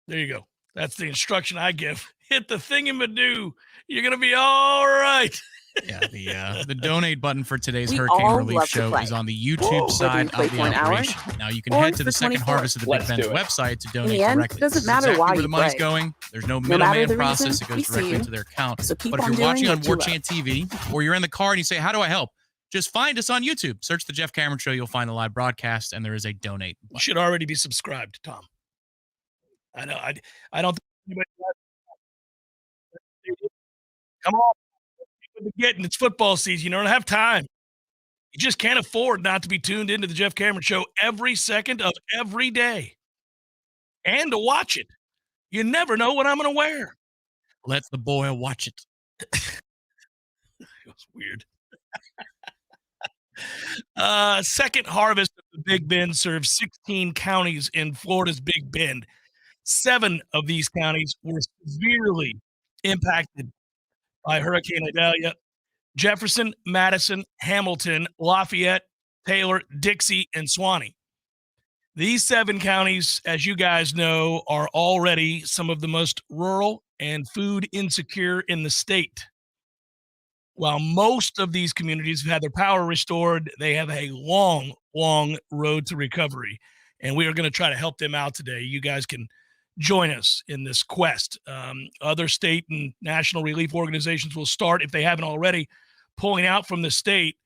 There you go. That's the instruction I give. Hit the thingamadoo. You're going to be all right. Yeah, the donate button for today's We Hurricane all Relief love to Show play. is on the YouTube side play of the for an hour operation. Now you can or head to for the Second 24. Harvest of the Let's Big Ben's do it. website to In donate the end, directly. it doesn't This is matter exactly why where the you money's play. going. There's no No matter middleman the process. reason, It goes we see directly you. into their account. So keep But if on you're doing watching on what you love. Warchant TV or you're in the car and you say, "How do I help?" Just find us on YouTube. Search the Jeff Cameron Show. You'll find the live broadcast, and there is a donate You button. should already be subscribed, Tom. I know. I don't think anybody come on. Getting it's football season. You don't have time. You just can't afford not to be tuned into the Jeff Cameron Show every second of every day and to watch it. You never know what I'm going to wear. Let the boy watch it. It was weird. Second Harvest of the Big Bend serves 16 counties in Florida's Big Bend. 7 of these counties were severely impacted by Hurricane Idalia. Jefferson, Madison, Hamilton, Lafayette, Taylor, Dixie, and Suwannee. These 7 counties, as you guys know, are already some of the most rural and food insecure in the state. While most of these communities have had their power restored, they have a long, long road to recovery. And we are going to try to help them out today. You guys can join us in this quest. Other state and national relief organizations will start, if they haven't already, pulling out from the state.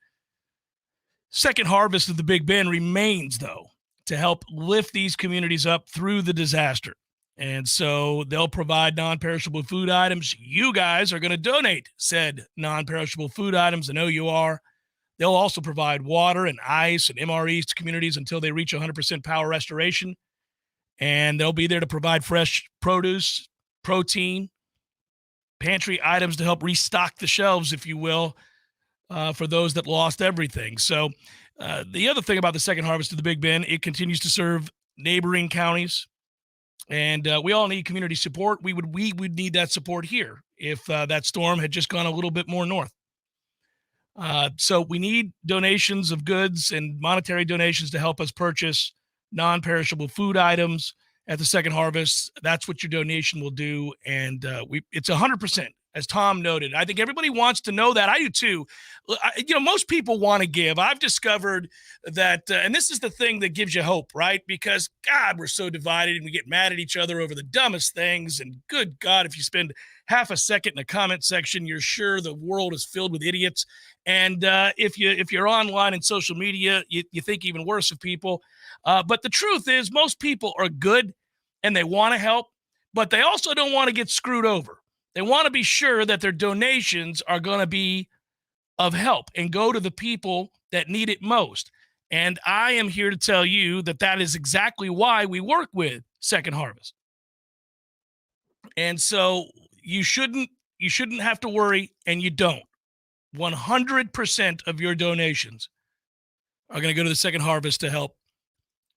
Second Harvest of the Big Bend remains, though, to help lift these communities up through the disaster. And so they'll provide non-perishable food items. You guys are going to donate said non-perishable food items. I know you are. They'll also provide water and ice and MREs to communities until they reach 100% power restoration. And they'll be there to provide fresh produce, protein, pantry items to help restock the shelves, if you will, for those that lost everything. So the other thing about the Second Harvest of the Big Bend, it continues to serve neighboring counties. And we all need community support. We would need that support here if that storm had just gone a little bit more north. So we need donations of goods and monetary donations to help us purchase non-perishable food items at the Second Harvest. That's what your donation will do. And it's 100%, as Tom noted. I think everybody wants to know that. I do too. Most people want to give. I've discovered that, and this is the thing that gives you hope, right? Because, God, we're so divided and we get mad at each other over the dumbest things. And good God, if you spend half a second in the comment section, you're sure the world is filled with idiots. And if you're online and social media, you think even worse of people. But the truth is, most people are good and they want to help, but they also don't want to get screwed over. They want to be sure that their donations are going to be of help and go to the people that need it most. And I am here to tell you that that is exactly why we work with Second Harvest. And so you shouldn't have to worry, and you don't. 100% of your donations are going to go to the Second Harvest to help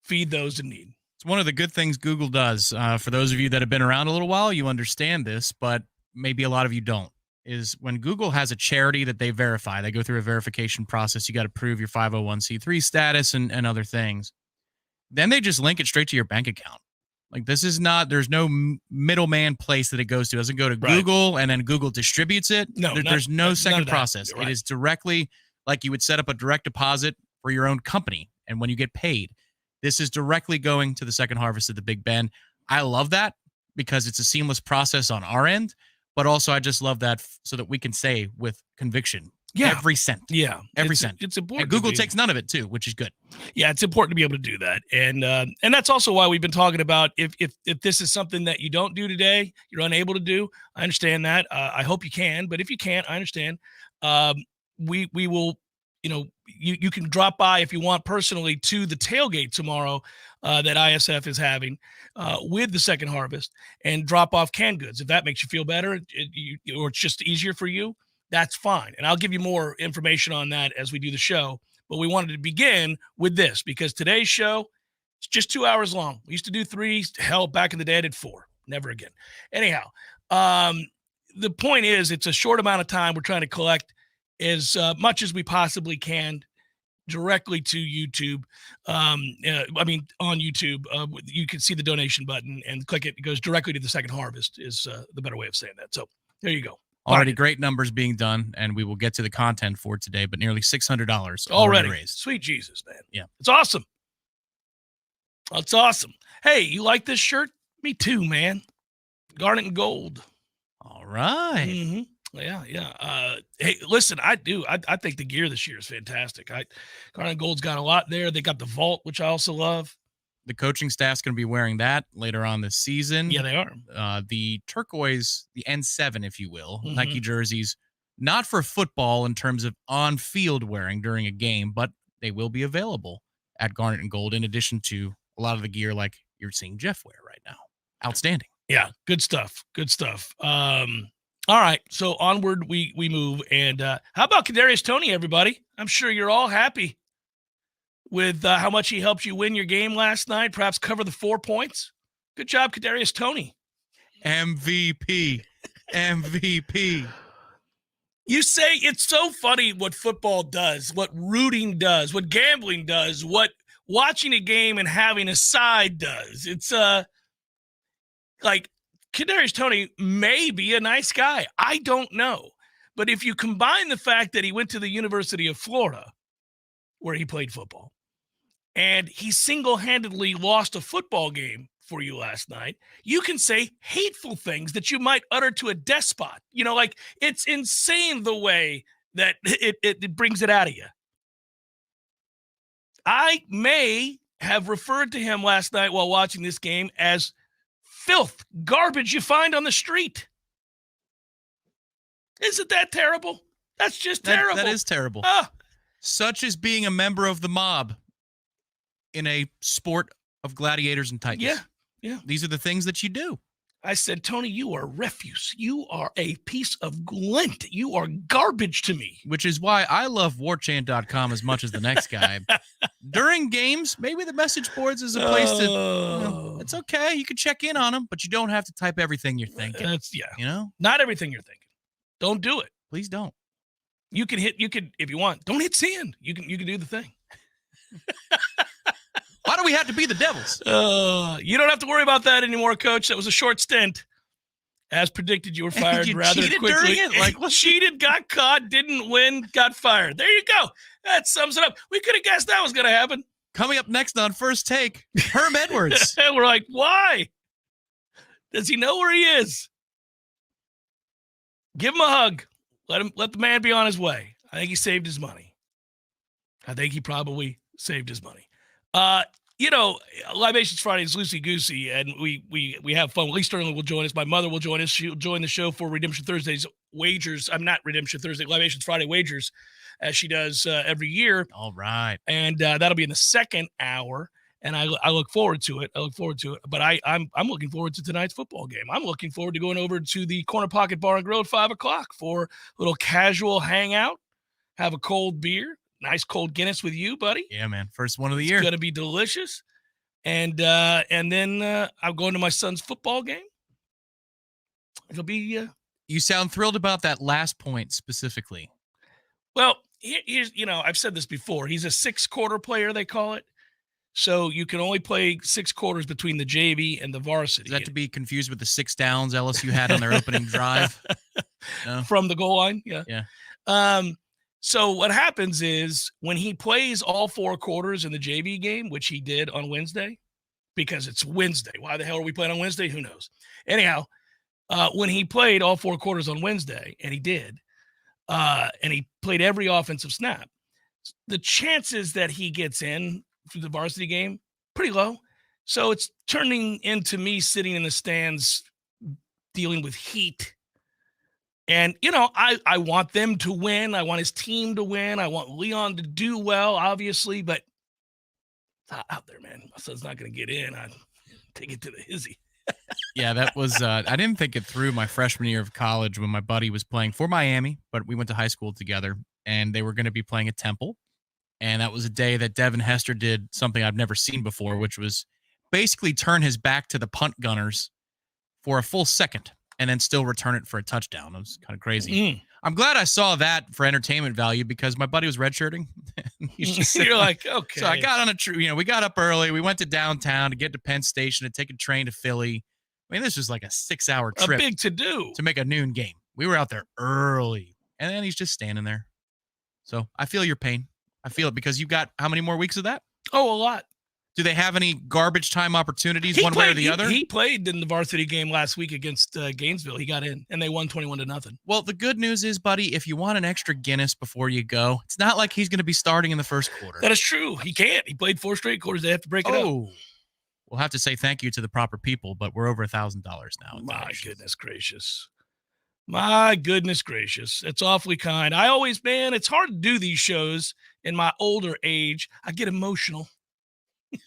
feed those in need. It's one of the good things Google does. For those of you that have been around a little while, you understand this, but maybe a lot of you don't, is when Google has a charity that they verify, they go through a verification process. You got to prove your 501c3 status and other things. Then they just link it straight to your bank account. Like, this is not, there's no middleman place that it goes to. It doesn't go to Google and then Google distributes it. No, there's no second process. Right. It is directly like you would set up a direct deposit for your own company. And when you get paid, this is directly going to the Second Harvest of the Big Bend. I love that because it's a seamless process on our end, but also I just love that so that we can say with conviction, every cent. Yeah. Every cent. It's important. And Google takes none of it too, which is good. Yeah, it's important to be able to do that. And that's also why we've been talking about if this is something that you don't do today, you're unable to do, I understand that. I hope you can, but if you can't, I understand. We will, you can drop by if you want personally to the tailgate tomorrow that ISF is having with the Second Harvest and drop off canned goods. If that makes you feel better or it's just easier for you, that's fine. And I'll give you more information on that as we do the show. But we wanted to begin with this because today's show is just 2 hours long. We used to do 3. Hell, back in the day, I did 4. Never again. Anyhow, the point is it's a short amount of time. We're trying to collect as much as we possibly can directly to YouTube. On YouTube, you can see the donation button and click it. It goes directly to the Second Harvest is the better way of saying that. So there you go. Already great numbers being done, and we will get to the content for today, but nearly $600 already raised. Sweet Jesus, man. Yeah. It's awesome. That's awesome. Hey, you like this shirt? Me too, man. Garnet and gold. All right. Mm-hmm. Yeah. Hey, listen, I do. I think the gear this year is fantastic. Garnet and Gold's got a lot there. They got the vault, which I also love. The coaching staff's going to be wearing that later on this season. Yeah, they are. The turquoise, the N7, if you will, Nike jerseys, not for football in terms of on-field wearing during a game, but they will be available at Garnet and Gold in addition to a lot of the gear like you're seeing Jeff wear right now. Outstanding. Yeah, good stuff. All right, so onward we move. And how about Kadarius Toney, everybody? I'm sure you're all happy with how much he helped you win your game last night, perhaps cover the 4 points. Good job, Kadarius Toney. MVP. You say it's so funny what football does, what rooting does, what gambling does, what watching a game and having a side does. It's like Kadarius Toney may be a nice guy. I don't know. But if you combine the fact that he went to the University of Florida, where he played football, and he single-handedly lost a football game for you last night, you can say hateful things that you might utter to a despot. You know, like, it's insane the way that it brings it out of you. I may have referred to him last night while watching this game as filth, garbage you find on the street. Isn't that terrible? That's just terrible. That is terrible. Such as being a member of the mob in a sport of gladiators and titans. Yeah. These are the things that you do. I said, Tony, you are refuse. You are a piece of lint. You are garbage to me. Which is why I love Warchant.com as much as the next guy. During games, maybe the message boards is a place to, it's okay. You can check in on them, but you don't have to type everything you're thinking. Not everything you're thinking. Don't do it. Please don't. You can, if you want, don't hit send. You can do the thing. Why do we have to be the Devils? You don't have to worry about that anymore, Coach. That was a short stint. As predicted, you were fired rather quickly. During it? Like, cheated, got caught, didn't win, got fired. There you go. That sums it up. We could have guessed that was going to happen. Coming up next on First Take, Herm Edwards. We're like, why? Does he know where he is? Give him a hug. Let the man be on his way. I think he saved his money. I think he probably saved his money. Libations Friday is loosey-goosey, and we have fun. Lee Sterling will join us. My mother will join us. She'll join the show for Redemption Thursday's wagers. I'm not Redemption Thursday, Libations Friday wagers, as she does every year. All right. And that'll be in the second hour, and I look forward to it. But I'm looking forward to tonight's football game. I'm looking forward to going over to the Corner Pocket Bar and Grill at 5 o'clock for a little casual hangout, have a cold beer. Nice cold Guinness with you, buddy. Yeah, man. First one of the year. It's going to be delicious. And then I'm going to my son's football game. It'll be... You sound thrilled about that last point specifically. Well, here's, I've said this before. He's a 6-quarter player, they call it. So you can only play 6 quarters between the JV and the varsity. Is that to be confused with the 6 downs LSU had on their opening drive? No? From the goal line? Yeah. Yeah. So what happens is when he plays all 4 quarters in the JV game, which he did on Wednesday, because it's Wednesday. Why the hell are we playing on Wednesday? Who knows? Anyhow, when he played all 4 quarters on Wednesday, and he did, and he played every offensive snap, the chances that he gets in through the varsity game, pretty low. So it's turning into me sitting in the stands dealing with heat. And, I want them to win. I want his team to win. I want Leon to do well, obviously, but it's not out there, man. My son's not going to get in. I take it to the hizzy. Yeah, that was, I didn't think it through my freshman year of college when my buddy was playing for Miami, but we went to high school together, and they were going to be playing at Temple. And that was a day that Devin Hester did something I've never seen before, which was basically turn his back to the punt gunners for a full second and then still return it for a touchdown. It was kind of crazy. I'm glad I saw that for entertainment value because my buddy was redshirting. He's just You're like, okay. So I got on we got up early. We went to downtown to get to Penn Station to take a train to Philly. I mean, this was like a 6-hour a trip big to-do. to make a noon game. We were out there early, and then he's just standing there. So I feel your pain. I feel it because you've got how many more weeks of that? Oh, a lot. Do they have any garbage time opportunities one way or the other? He played in the varsity game last week against Gainesville. He got in, and they won 21-0. Well, the good news is, buddy, if you want an extra Guinness before you go, it's not like he's going to be starting in the first quarter. That is true. He can't. He played 4 straight quarters. They have to break it up. We'll have to say thank you to the proper people, but we're over $1,000 now. My goodness gracious. My goodness gracious. It's awfully kind. It's hard to do these shows in my older age. I get emotional.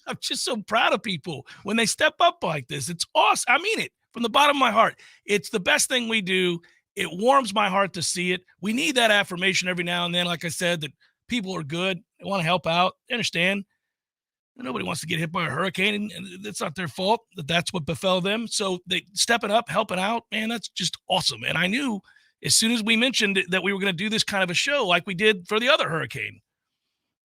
I'm just so proud of people when they step up like this. It's awesome. I mean it from the bottom of my heart. It's the best thing we do. It warms my heart to see it. We need that affirmation every now and then. Like I said, that people are good. They want to help out. They understand. Nobody wants to get hit by a hurricane, and it's not their fault that's what befell them. So they stepping up, helping out, man, that's just awesome. And I knew as soon as we mentioned that we were going to do this kind of a show like we did for the other hurricane.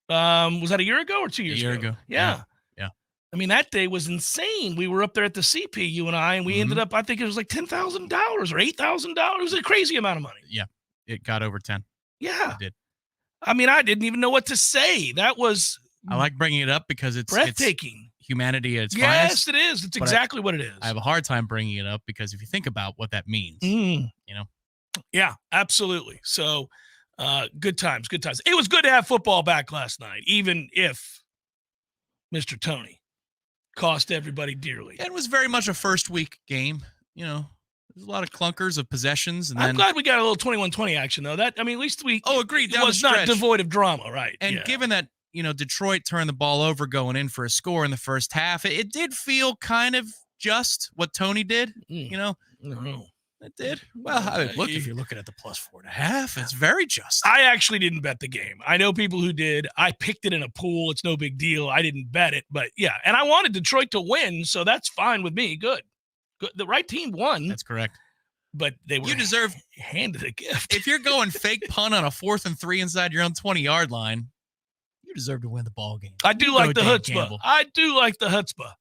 Was that a year ago or 2 years ago? A year ago. Yeah. Yeah. I mean, that day was insane. We were up there at the CP, you and I, and we ended up, I think it was like $10,000 or $8,000. It was a crazy amount of money. Yeah. It got over 10. Yeah. It did. I mean, I didn't even know what to say. That was I like bringing it up because it's breathtaking. It's humanity at its finest. Yes, it is. It's exactly what it is. I have a hard time bringing it up because if you think about what that means, Yeah, absolutely. So, good times. It was good to have football back last night, even if Mr. Tony cost everybody dearly. It was very much a first week game. There's a lot of clunkers of possessions. And I'm glad we got a little 21-20 action, though. At least we agreed. It was not devoid of drama, right? And given that, Detroit turned the ball over going in for a score in the first half, it did feel kind of just what Tony did, No. It did. Well, look, if you're looking at the +4.5, it's very just. I actually didn't bet the game. I know people who did. I picked it in a pool. It's no big deal. I didn't bet it, but yeah. And I wanted Detroit to win, so that's fine with me. Good. The right team won. That's correct. But you deserve handed a gift. If you're going fake punt on a 4th and 3 inside your own 20-yard line, you deserve to win the ball game. I do like the chutzpah.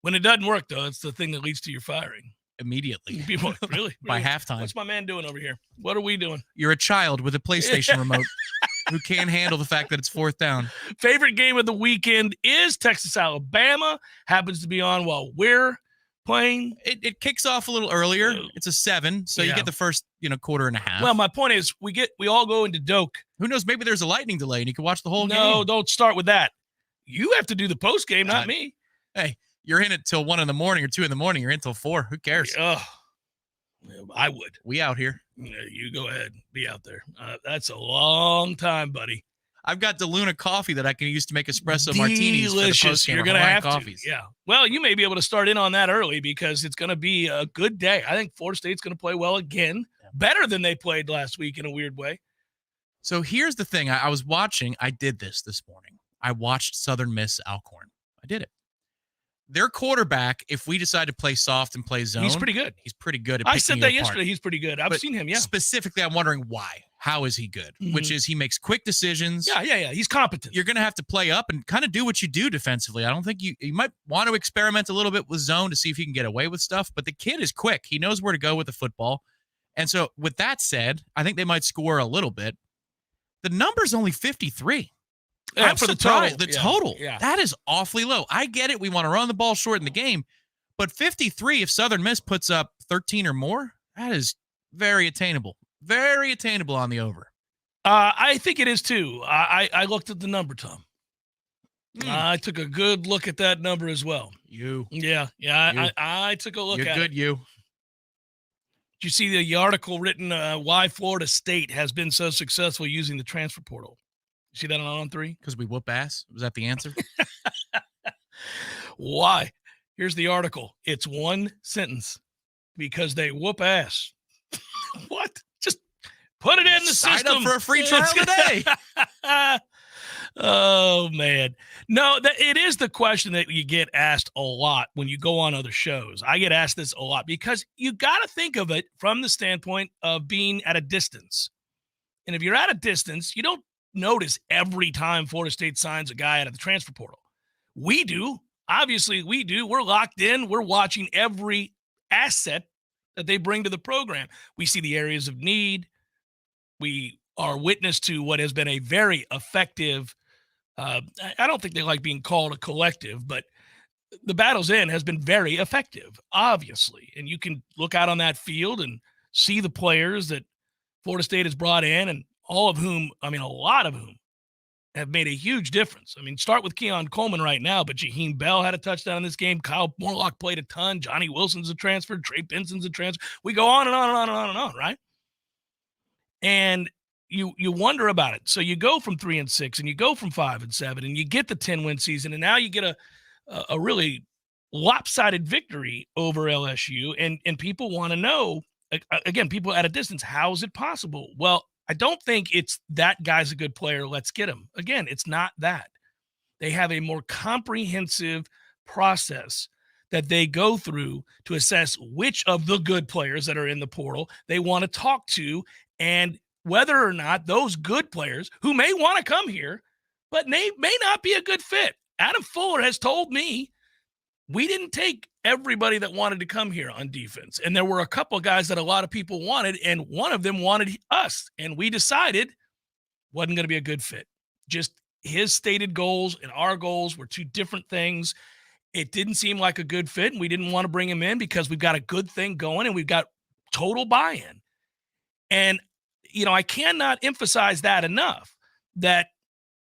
When it doesn't work, though, it's the thing that leads to your firing. Immediately. People, really? By halftime. What's my man doing over here? What are we doing? You're a child with a PlayStation remote who can't handle the fact that it's 4th down. Favorite game of the weekend is Texas-Alabama. Happens to be on while we're playing. It kicks off a little earlier. It's a 7, so you get the first, quarter and a half. Well, my point is we all go into Doak. Who knows? Maybe there's a lightning delay and you can watch the whole game. No, don't start with that. You have to do the post game, not me. Hey, you're in it till 1 in the morning or 2 in the morning. You're in till 4. Who cares? I would. We out here. You go ahead. Be out there. That's a long time, buddy. I've got DeLuna coffee that I can use to make espresso martinis. Delicious. For the You're going to have coffees. to. Yeah. Well, you may be able to start in on that early because it's going to be a good day. I think Florida State's going to play well again. Better than they played last week in a weird way. So here's the thing. I was watching. I did this morning. I watched Southern Miss Alcorn. I did it. Their quarterback, if we decide to play soft and play zone, he's pretty good. He's pretty good at I said that it apart. yesterday. He's pretty good. I've seen him, yeah. Specifically, I'm wondering why. How is he good? Which is he makes quick decisions. Yeah. He's competent. You're going to have to play up and kind of do what you do defensively. I don't think you might want to experiment a little bit with zone to see if you can get away with stuff, but the kid is quick. He knows where to go with the football. And so with that said, I think they might score a little bit. The number's only 53. Yeah, I'm for surprised. the total. Yeah. That is awfully low. I get it. We want to run the ball short in the game. But 53, if Southern Miss puts up 13 or more, that is very attainable. Very attainable on the over. I think it is, too. I looked at the number, Tom. I took a good look at that number as well. Yeah. I took a look at it. You're good, you. Did you see the article written, why Florida State has been so successful using the transfer portal? You see that on 3? Because we whoop ass? Was that the answer? Why? Here's the article. It's one sentence. Because they whoop ass. What? Just put it in the system. Sign up for a free trial today. Oh, man. No, it is the question that you get asked a lot when you go on other shows. I get asked this a lot because you got to think of it from the standpoint of being at a distance. And if you're at a distance, you don't notice every time Florida State signs a guy out of the transfer portal. We do. Obviously, we do. We're locked in. We're watching every asset that they bring to the program. We see the areas of need. We are witness to what has been a very effective I don't think they like being called a collective, but the Battle's End has been very effective, obviously. And you can look out on that field and see the players that Florida State has brought in, and all of whom, I mean, a lot of whom have made a huge difference. I mean, start with Keon Coleman right now, but Jaheim Bell had a touchdown in this game. Kyle Morlock played a ton. Johnny Wilson's a transfer. Trey Benson's a transfer. We go on and on and on and on and on, right? And you wonder about it. So you go from 3-6 and you go from 5-7 and you get the 10-win season, and now you get a really lopsided victory over LSU, and people want to know, again, people at a distance, how is it possible? Well, I don't think it's that guy's a good player, let's get him. Again, it's not that. They have a more comprehensive process that they go through to assess which of the good players that are in the portal they want to talk to, and whether or not those good players who may want to come here, but may not be a good fit. Adam Fuller has told me we didn't take everybody that wanted to come here on defense. And there were a couple of guys that a lot of people wanted, and one of them wanted us. And we decided wasn't going to be a good fit. Just his stated goals and our goals were two different things. It didn't seem like a good fit, and we didn't want to bring him in because we've got a good thing going and we've got total buy-in. And I cannot emphasize that enough, that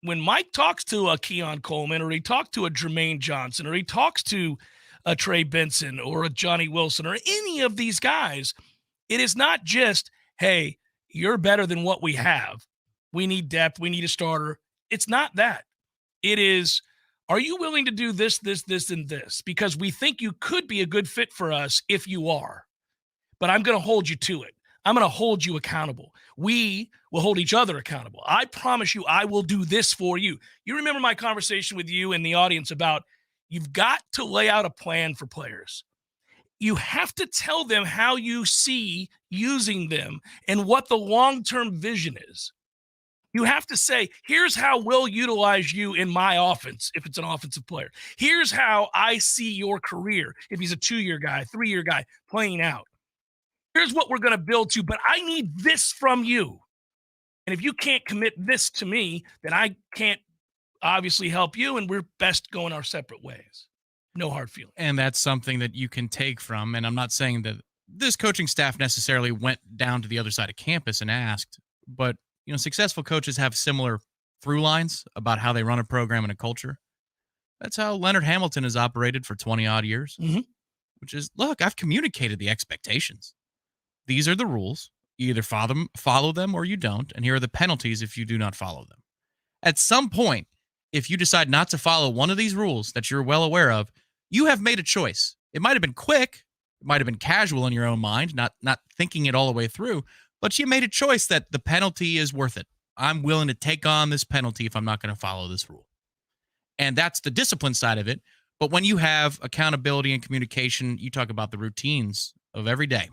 when Mike talks to a Keon Coleman, or he talks to a Jermaine Johnson, or he talks to a Trey Benson or a Johnny Wilson or any of these guys, it is not just, hey, you're better than what we have. We need depth. We need a starter. It's not that. It is, are you willing to do this, this, this, and this? Because we think you could be a good fit for us if you are. But I'm going to hold you to it. I'm going to hold you accountable. We will hold each other accountable. I promise you, I will do this for you. You remember my conversation with you and the audience about you've got to lay out a plan for players. You have to tell them how you see using them and what the long-term vision is. You have to say, here's how we'll utilize you in my offense if it's an offensive player. Here's how I see your career if he's a 2-year guy, 3-year guy playing out. Here's what we're going to build to, but I need this from you. And if you can't commit this to me, then I can't obviously help you, and we're best going our separate ways. No hard feelings. And that's something that you can take from, and I'm not saying that this coaching staff necessarily went down to the other side of campus and asked, but successful coaches have similar through lines about how they run a program and a culture. That's how Leonard Hamilton has operated for 20 odd years, which is, look, I've communicated the expectations. These are the rules. You either follow them or you don't, and here are the penalties if you do not follow them. At some point, if you decide not to follow one of these rules that you're well aware of, you have made a choice. It might have been quick, it might have been casual in your own mind, not thinking it all the way through, but you made a choice that the penalty is worth it. I'm willing to take on this penalty if I'm not going to follow this rule. And that's the discipline side of it. But when you have accountability and communication, you talk about the routines of every day.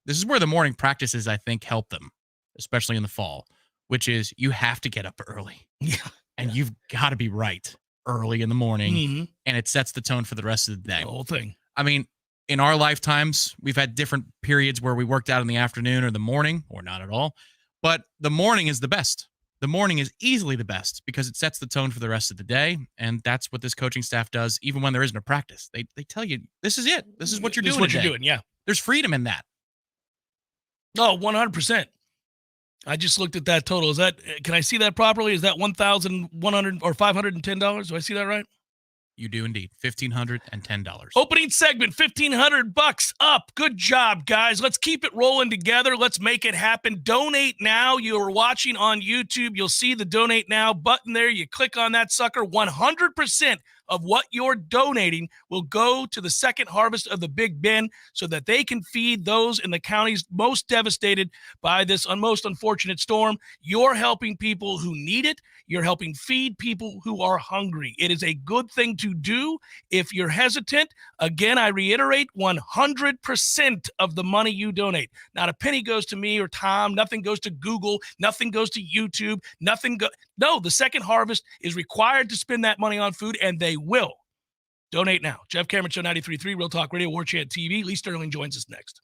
This is where the morning practices, I think, help them, especially in the fall, which is you have to get up early. Yeah. And you've got to be right early in the morning, and it sets the tone for the rest of the day. The whole thing. I mean, in our lifetimes, we've had different periods where we worked out in the afternoon or the morning, or not at all. But the morning is the best. The morning is easily the best because it sets the tone for the rest of the day, and that's what this coaching staff does even when there isn't a practice. They tell you, this is it. This is what you're doing This is what today. you're doing, yeah. There's freedom in that. Oh, 100%. I just looked at that total. Is that, can I see that properly? Is that $1,100 or $510? Do I see that right? You do indeed. $1,510. Opening segment, $1,500 up. Good job, guys. Let's keep it rolling together. Let's make it happen. Donate now. You are watching on YouTube. You'll see the donate now button there. You click on that sucker. 100% of what you're donating will go to the second harvest of the Big Bend so that they can feed those in the counties most devastated by this most unfortunate storm. You're helping people who need it. You're helping feed people who are hungry. It is a good thing to do. If you're hesitant, again, I reiterate, 100% of the money you donate, not a penny goes to me or Tom, nothing goes to Google, nothing goes to YouTube, no, the second harvest is required to spend that money on food, and they will. Donate now. Jeff Cameron Show 93.3, Real Talk Radio, Warchant TV. Lee Sterling joins us next.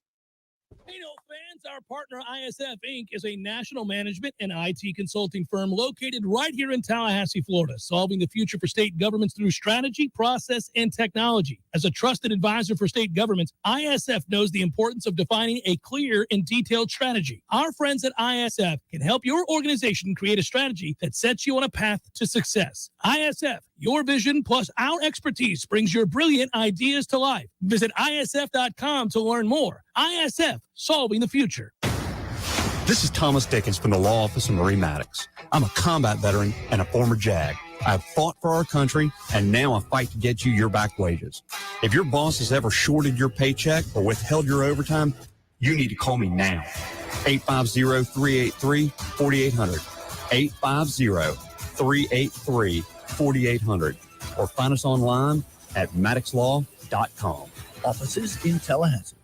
Hey, no fans, our partner ISF Inc. is a national management and IT consulting firm located right here in Tallahassee, Florida, solving the future for state governments through strategy, process, and technology. As a trusted advisor for state governments, ISF knows the importance of defining a clear and detailed strategy. Our friends at ISF can help your organization create a strategy that sets you on a path to success. ISF, your vision plus our expertise brings your brilliant ideas to life. Visit ISF.com to learn more. ISF, solving the future. This is Thomas Dickens from the Law Office of Marie Maddox. I'm a combat veteran and a former JAG. I've fought for our country, and now I fight to get you your back wages. If your boss has ever shorted your paycheck or withheld your overtime, you need to call me now. 850-383-4800. 850-383-4800. Or find us online at maddoxlaw.com. Offices in Tallahassee.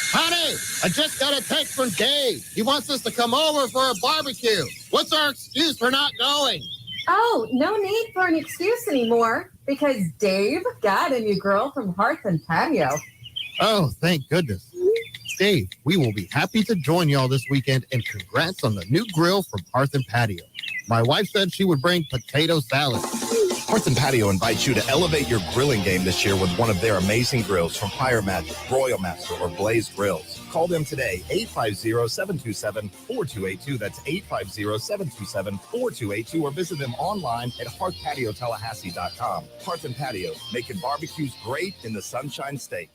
Honey, I just got a text from Dave. He wants us to come over for a barbecue. What's our excuse for not going? Oh, no need for an excuse anymore because Dave got a new girl from Hearth and Patio. Oh, thank goodness. Dave, we will be happy to join y'all this weekend, and congrats on the new grill from Hearth and Patio. My wife said she would bring potato salad. Hearth and Patio invites you to elevate your grilling game this year with one of their amazing grills from Fire Magic, Broil Master, or Blaze Grills. Call them today, 850-727-4282. That's 850-727-4282, or visit them online at hearthpatiotallahassee.com. Hearth and Patio, making barbecues great in the Sunshine State.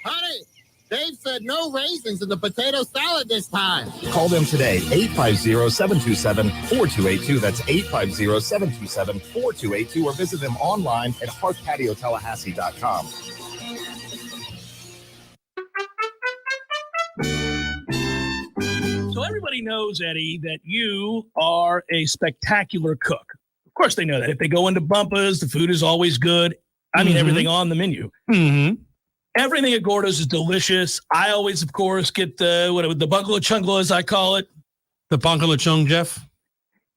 Honey, Dave said no raisins in the potato salad this time. Call them today, 850-727-4282. That's 850-727-4282, or visit them online at hearthpatiotallahassee.com. So everybody knows, Eddie, that you are a spectacular cook. Of course they know that. If they go into Bumpa's, the food is always good. I mean, everything on the menu. Mm-hmm. Everything at Gordo's is delicious. I always, of course, get the bungalow chungla, as I call it. The panko lechon, Jeff.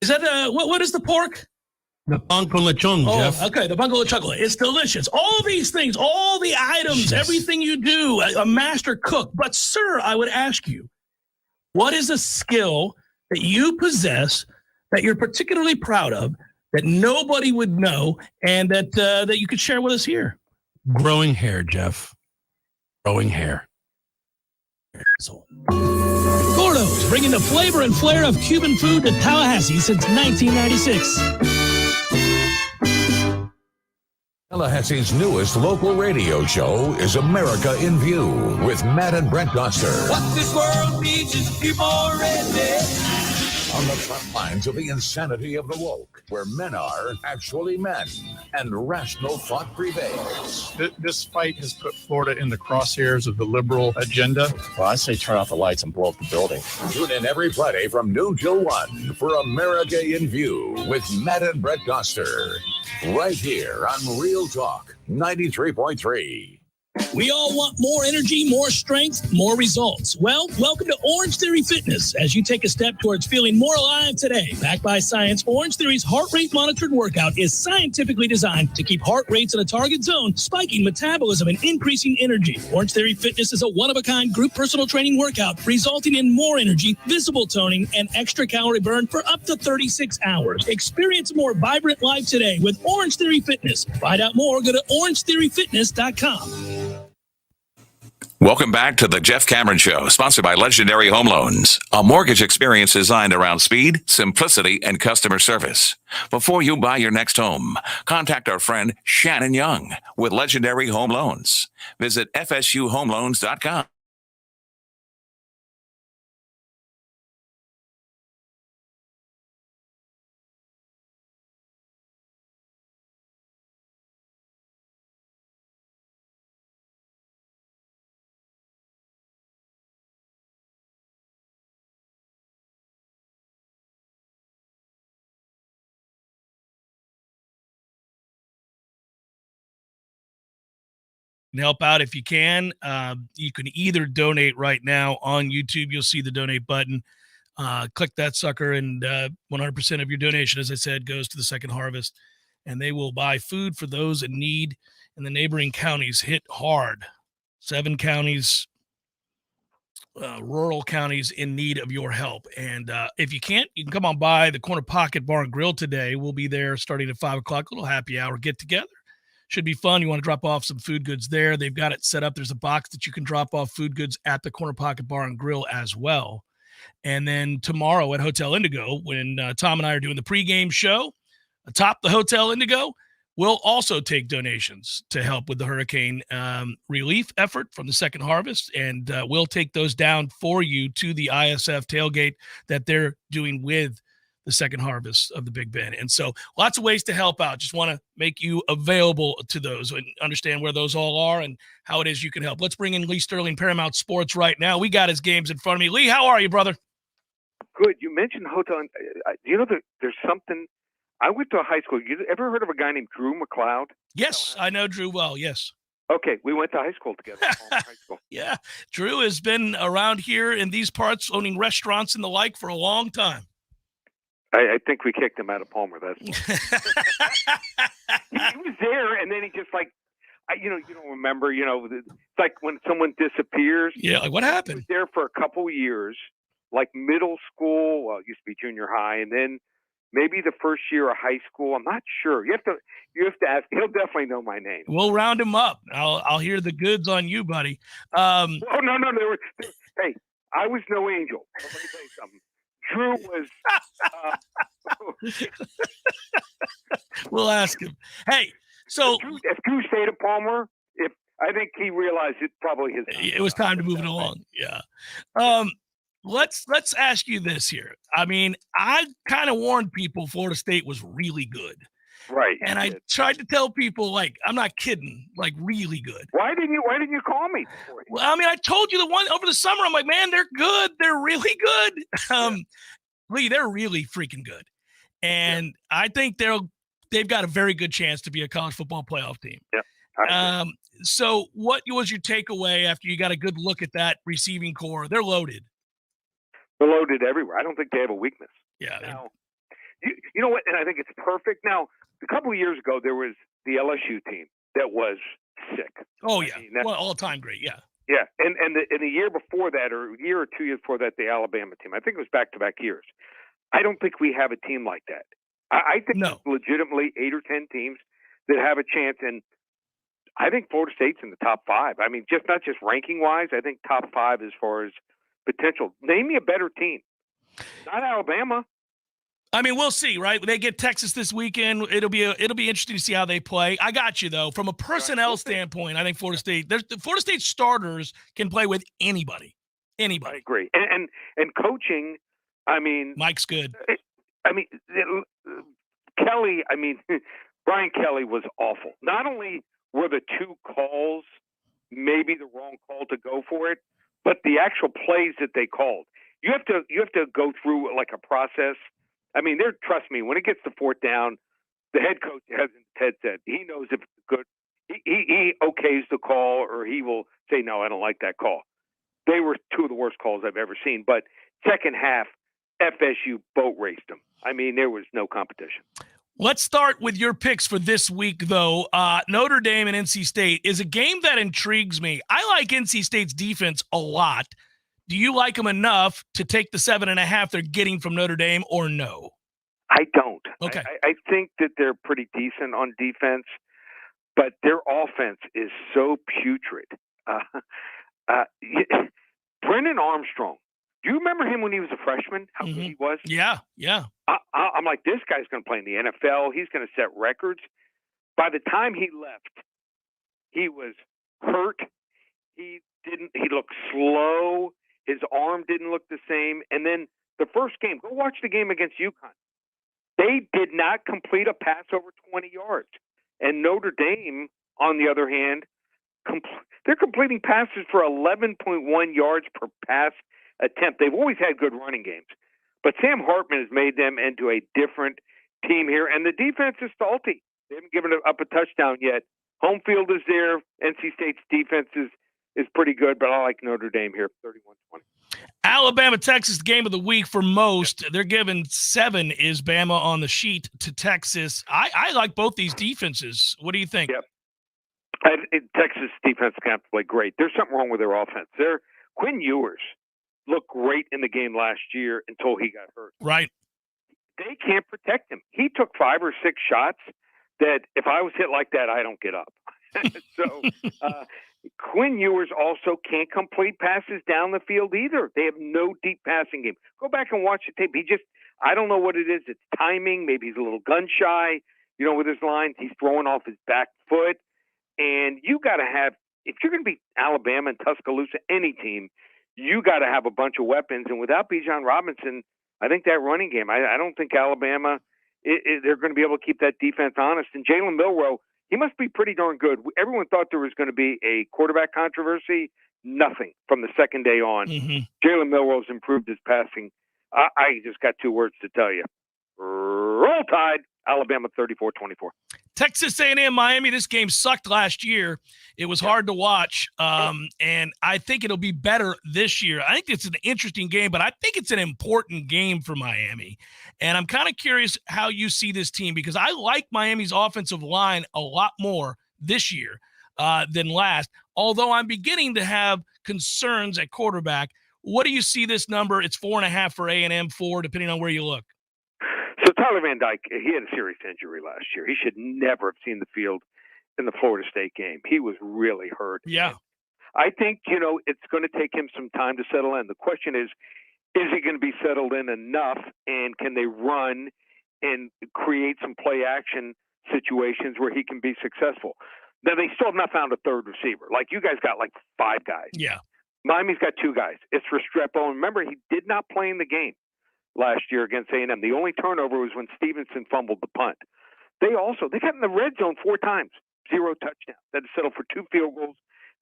Is that what is the pork? The panko lechon, Jeff. Okay, the bungalow chungla. It's delicious. All these things, all the items, everything you do, a master cook. But, sir, I would ask you, what is a skill that you possess that you're particularly proud of that nobody would know and that you could share with us here? Growing hair, Jeff. Growing hair. Gordo's, bringing the flavor and flair of Cuban food to Tallahassee since 1996. Tallahassee's newest local radio show is America in View with Matt and Brent Goster. What this world needs is a few more rednecks. On the front lines of the insanity of the woke, where men are actually men and rational thought prevails. This fight has put Florida in the crosshairs of the liberal agenda. Well, I say turn off the lights and blow up the building. Tune in every Friday from noon till 1 for America in View with Matt and Brett Goster. Right here on Real Talk 93.3. We all want more energy, more strength, more results. Well, welcome to Orange Theory Fitness as you take a step towards feeling more alive today. Backed by science, Orange Theory's heart rate monitored workout is scientifically designed to keep heart rates in a target zone, spiking metabolism and increasing energy. Orange Theory Fitness is a one-of-a-kind group personal training workout resulting in more energy, visible toning, and extra calorie burn for up to 36 hours. Experience a more vibrant life today with Orange Theory Fitness. Find out more, go to orangetheoryfitness.com. Welcome back to the Jeff Cameron Show, sponsored by Legendary Home Loans, a mortgage experience designed around speed, simplicity, and customer service. Before you buy your next home, contact our friend Shannon Young with Legendary Home Loans. Visit FSUHomeLoans.com. and help out if you can. You can either donate right now on YouTube. You'll see the donate button. Click that sucker, and 100% of your donation, as I said, goes to the Second Harvest, and they will buy food for those in need. And the neighboring counties hit hard. 7 counties, rural counties in need of your help. And if you can't, you can come on by the Corner Pocket Bar and Grill today. We'll be there starting at 5 o'clock, a little happy hour get together. Should be fun. You want to drop off some food goods there. They've got it set up. There's a box that you can drop off food goods at the Corner Pocket Bar and Grill as well. And then tomorrow at Hotel Indigo, when Tom and I are doing the pregame show atop the Hotel Indigo, we'll also take donations to help with the hurricane relief effort from the Second Harvest. And we'll take those down for you to the ISF tailgate that they're doing with the Second Harvest of the Big Bend. And so lots of ways to help out. Just want to make you available to those and understand where those all are and how it is you can help. Let's bring in Lee Sterling, Paramount Sports right now. We got his games in front of me. Lee, how are you, brother? Good. You mentioned hotel. You know, there's something. I went to a high school. You ever heard of a guy named Drew McLeod? Yes, I know Drew well, yes. Okay, we went to high school together. High school. Yeah, Drew has been around here in these parts owning restaurants and the like for a long time. I think we kicked him out of Palmer. That's he was there, and then he just you don't remember. It's like when someone disappears. Yeah, like what happened? He was there for a couple years, like middle school. Well, it used to be junior high, and then maybe the first year of high school. I'm not sure. You have to ask. He'll definitely know my name. We'll round him up. I'll hear the goods on you, buddy. Oh no. Hey, I was no angel. Let me tell you something. Drew was. We'll ask him. Hey, so if Drew stayed at Palmer, I think he realized it probably his. It was time to move it along. Yeah. Let's ask you this here. I mean, I kind of warned people Florida State was really good. Right. And I tried to tell people, like, I'm not kidding, like really good. Why didn't you call me? Well, I mean, I told you the one over the summer. I'm like, man, they're good. They're really good. Lee, they're really freaking good. And I think they've got a very good chance to be a college football playoff team. Yeah. So what was your takeaway after you got a good look at that receiving core? They're loaded. They're loaded everywhere. I don't think they have a weakness. Yeah. Now, you know what? And I think it's perfect. Now, a couple of years ago, there was the LSU team that was sick. Oh, yeah. Well, all-time great, yeah. Yeah, and the year before that, or a year or 2 years before that, the Alabama team. I think it was back-to-back years. I don't think we have a team like that. I think there's legitimately 8 or 10 teams that have a chance, and I think Florida State's in the top 5. I mean, not just ranking-wise. I think top 5 as far as potential. Name me a better team. Not Alabama. I mean, we'll see, right? They get Texas this weekend. It'll be interesting to see how they play. I got you though. From a personnel standpoint, I think Florida State starters can play with anybody. Anybody. I agree. And coaching, I mean, Mike's good. Kelly. I mean, Brian Kelly was awful. Not only were the 2 calls maybe the wrong call to go for it, but the actual plays that they called. You have to go through like a process. I mean, trust me, when it gets to 4th down, the head coach has his headset. He knows if it's good. He okays the call, or he will say, no, I don't like that call. They were 2 of the worst calls I've ever seen. But second half, FSU boat raced them. I mean, there was no competition. Let's start with your picks for this week, though. Notre Dame and NC State is a game that intrigues me. I like NC State's defense a lot. Do you like them enough to take the 7.5 they're getting from Notre Dame, or no? I don't. Okay. I think that they're pretty decent on defense, but their offense is so putrid. Brennan Armstrong. Do you remember him when he was a freshman? How good he was? Yeah. I'm like, this guy's going to play in the NFL. He's going to set records. By the time he left, he was hurt. He looked slow. His arm didn't look the same. And then the first game, go watch the game against UConn. They did not complete a pass over 20 yards. And Notre Dame, on the other hand, they're completing passes for 11.1 yards per pass attempt. They've always had good running games. But Sam Hartman has made them into a different team here. And the defense is salty. They haven't given up a touchdown yet Home field is there. NC State's defense is pretty good, but I like Notre Dame here, 31-20. Alabama, Texas, the game of the week for most. They're giving 7 is Bama on the sheet to Texas. I like both these defenses. What do you think? Yep. Texas defense can't play great. There's something wrong with their offense. Quinn Ewers looked great in the game last year until he got hurt. Right. They can't protect him. He took 5 or 6 shots that if I was hit like that, I don't get up. So Quinn Ewers also can't complete passes down the field either. They have no deep passing game. Go back and watch the tape. I don't know what it is. It's timing. Maybe he's a little gun shy, with his lines. He's throwing off his back foot. And you got to have, if you're going to beat Alabama and Tuscaloosa, any team, you got to have a bunch of weapons. And without Bijan Robinson, I think that running game, I don't think Alabama, they're going to be able to keep that defense honest. And Jalen Milroe, he must be pretty darn good. Everyone thought there was going to be a quarterback controversy. Nothing from the second day on. Mm-hmm. Jalen Milroe's improved his passing. I just got 2 words to tell you. Roll Tide, Alabama 34-24. Texas A&M, Miami, this game sucked last year. It was hard to watch, and I think it'll be better this year. I think it's an interesting game, but I think it's an important game for Miami. And I'm kind of curious how you see this team because I like Miami's offensive line a lot more this year than last, although I'm beginning to have concerns at quarterback. What do you see this number? It's 4.5 for A&M, 4, depending on where you look. So Tyler Van Dyke, he had a serious injury last year. He should never have seen the field in the Florida State game. He was really hurt. Yeah. I think, it's going to take him some time to settle in. The question is he going to be settled in enough, and can they run and create some play action situations where he can be successful? Now, they still have not found a third receiver. Like, you guys got 5 guys. Yeah. Miami's got 2 guys. It's Restrepo. And remember, he did not play in the game last year against A&M. The only turnover was when Stevenson fumbled the punt. They got in the red zone 4 times, 0 touchdowns. They had to settle for 2 field goals,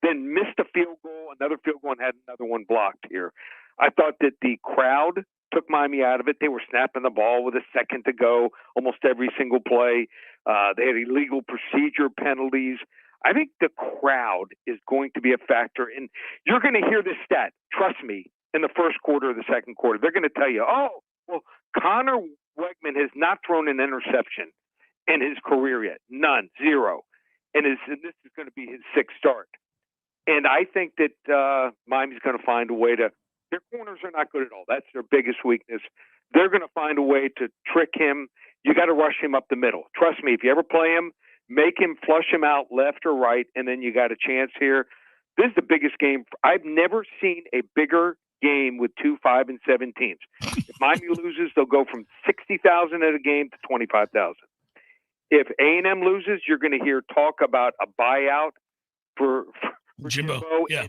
then missed a field goal, another field goal, and had another one blocked here. I thought that the crowd took Miami out of it. They were snapping the ball with a second to go almost every single play. They had illegal procedure penalties. I think the crowd is going to be a factor. And you're going to hear this stat, trust me, in the first quarter or the second quarter. They're going to tell you, Connor Wegman has not thrown an interception in his career yet. None. 0. And this is going to be his 6th start. And I think that Miami's going to find a way to – their corners are not good at all. That's their biggest weakness. They're going to find a way to trick him. You got to rush him up the middle. Trust me, if you ever play him, make him flush him out left or right, and then you got a chance here. This is the biggest game. I've never seen a bigger game with 2 5 and 7 teams. If Miami loses, they'll go from 60,000 at a game to 25,000. If A&M loses, you're going to hear talk about a buyout for Jimbo. Yeah.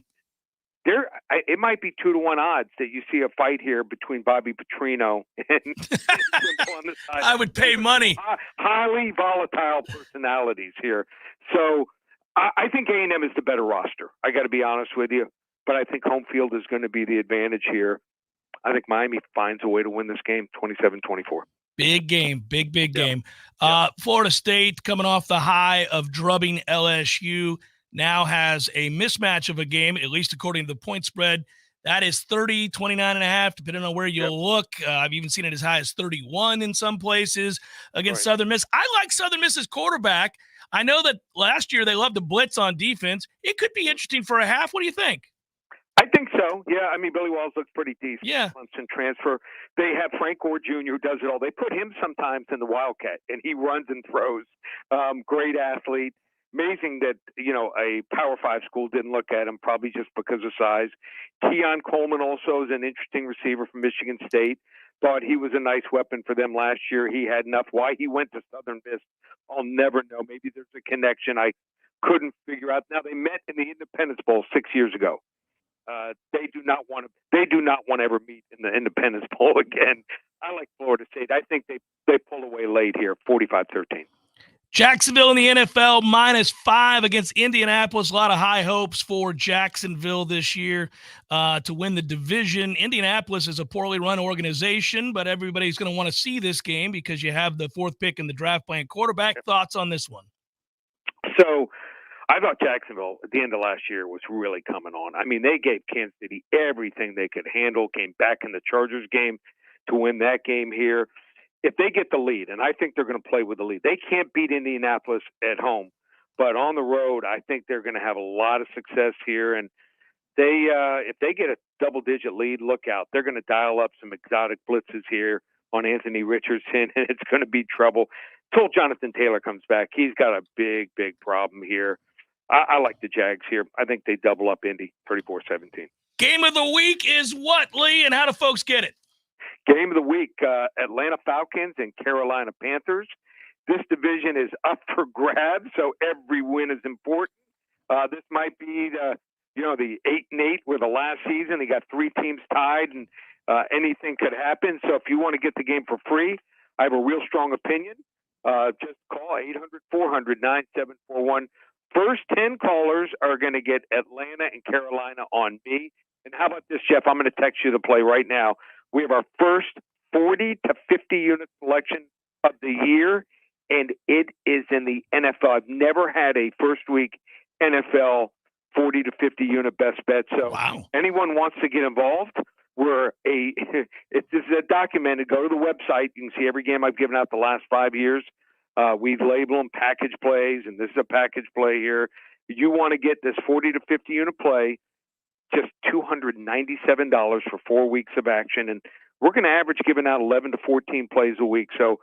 It might be 2-1 odds that you see a fight here between Bobby Petrino and Jimbo on the side. I would pay money. Highly volatile personalities here. So I think A&M is the better roster. I got to be honest with you. But I think home field is going to be the advantage here. I think Miami finds a way to win this game, 27-24. Big game, big game. Florida State, coming off the high of drubbing LSU, now has a mismatch of a game, at least according to the point spread. That is 30, 29.5, depending on where you look. I've even seen it as high as 31 in some places against Southern Miss. I like Southern Miss's quarterback. I know that last year they loved to blitz on defense. It could be interesting for a half. What do you think? I think so. Yeah, I mean, Billy Walls looks pretty decent. Yeah. Clemson transfer. They have Frank Gore Jr. who does it all. They put him sometimes in the Wildcat, and he runs and throws. Great athlete. Amazing that, a Power 5 school didn't look at him, probably just because of size. Keon Coleman also is an interesting receiver from Michigan State. Thought he was a nice weapon for them last year. He had enough. Why he went to Southern Miss, I'll never know. Maybe there's a connection I couldn't figure out. Now, they met in the Independence Bowl 6 years ago. They do not want to ever meet in the Independence Bowl again. I like Florida State. I think they pull away late here, 45-13. Jacksonville in the NFL, -5 against Indianapolis. A lot of high hopes for Jacksonville this year to win the division. Indianapolis is a poorly run organization, but everybody's going to want to see this game because you have the 4th pick in the draft playing quarterback. Thoughts on this one? So I thought Jacksonville at the end of last year was really coming on. I mean, they gave Kansas City everything they could handle, came back in the Chargers game to win that game here. If they get the lead, and I think they're going to play with the lead, they can't beat Indianapolis at home. But on the road, I think they're going to have a lot of success here. And if they get a double-digit lead, look out. They're going to dial up some exotic blitzes here on Anthony Richardson, and it's going to be trouble. Till Jonathan Taylor comes back, he's got a big, big problem here. I like the Jags here. I think they double up Indy 34-17. Game of the week is what, Lee, and how do folks get it? Game of the week, Atlanta Falcons and Carolina Panthers. This division is up for grabs, so every win is important. This might be the 8-8 where the last season they got 3 teams tied, and anything could happen. So if you want to get the game for free, I have a real strong opinion. Just call 800-400-9741. First 10 callers are going to get Atlanta and Carolina on me. And how about this, Jeff? I'm going to text you the play right now. We have our first 40 to 50 unit selection of the year, and it is in the NFL. I've never had a first week NFL 40 to 50 unit best bet. So anyone wants to get involved, this is documented. Go to the website. You can see every game I've given out the last 5 years. We label them package plays, and this is a package play here. You want to get this 40 to 50 unit play, just $297 for 4 weeks of action. And we're going to average giving out 11 to 14 plays a week. So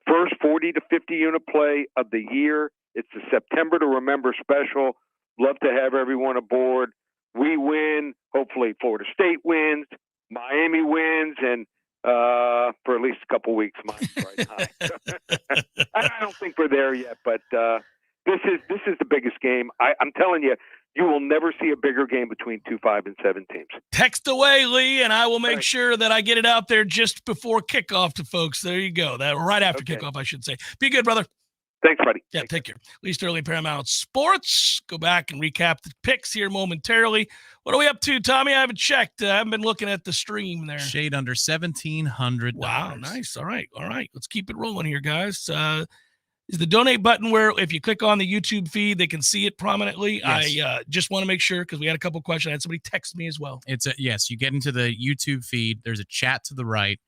first 40 to 50 unit play of the year. It's the September to Remember special. Love to have everyone aboard. We win. Hopefully Florida State wins. Miami wins. And for at least a couple weeks, mine's right high. I don't think we're there yet, but this is the biggest game. I'm telling you, you will never see a bigger game between 2, 5, and 7 teams. Text away, Lee, and I will make sure that I get it out there just before kickoff to folks. There you go. That right after kickoff, I should say. Be good, brother. Thanks, buddy. Yeah, take care. Lee Sterling, Paramount Sports. Go back and recap the picks here momentarily. What are we up to, Tommy? I haven't checked. I haven't been looking at the stream there. Shade under $1,700. Wow, nice. All right. Let's keep it rolling here, guys. Is the donate button where if you click on the YouTube feed, they can see it prominently? Yes. I just want to make sure because we had a couple questions. I had somebody text me as well. Yes, you get into the YouTube feed. There's a chat to the right.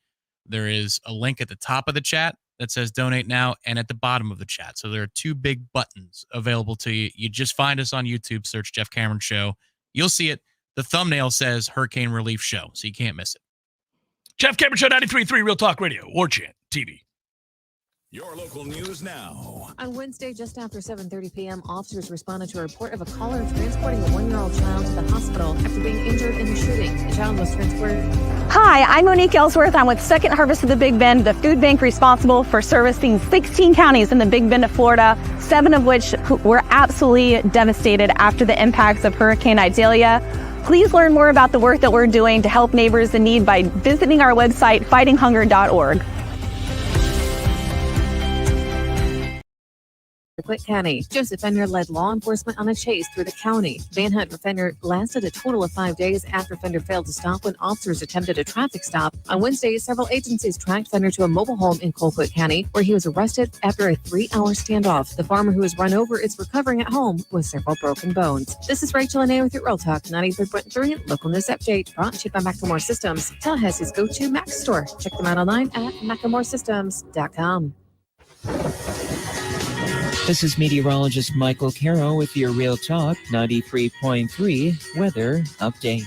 There is a link at the top of the chat that says donate now and at the bottom of the chat. So there are 2 big buttons available to you. You just find us on YouTube, search Jeff Cameron Show. You'll see it. The thumbnail says Hurricane Relief Show, so you can't miss it. Jeff Cameron Show, 93.3 Real Talk Radio, Warchant TV. Your local news now. On Wednesday, just after 7:30 p.m., officers responded to a report of a caller transporting a 1-year-old child to the hospital after being injured in the shooting. The child was transported. Hi, I'm Monique Ellsworth. I'm with Second Harvest of the Big Bend, the food bank responsible for servicing 16 counties in the Big Bend of Florida, 7 of which were absolutely devastated after the impacts of Hurricane Idalia. Please learn more about the work that we're doing to help neighbors in need by visiting our website, fightinghunger.org. Quick County. Joseph Fender led law enforcement on a chase through the county. Manhunt for Fender lasted a total of 5 days after Fender failed to stop when officers attempted a traffic stop. On Wednesday, several agencies tracked Fender to a mobile home in Colquitt County, where he was arrested after a 3-hour standoff. The farmer who was run over is recovering at home with several broken bones. This is Rachel and A with your Real Talk 93.3 local news update brought to you by Macklemore Systems, Tallahassee's go-to Mac store. Check them out online at MacklemoreSystems.com. This is meteorologist Michael Caro with your Real Talk 93.3 weather update.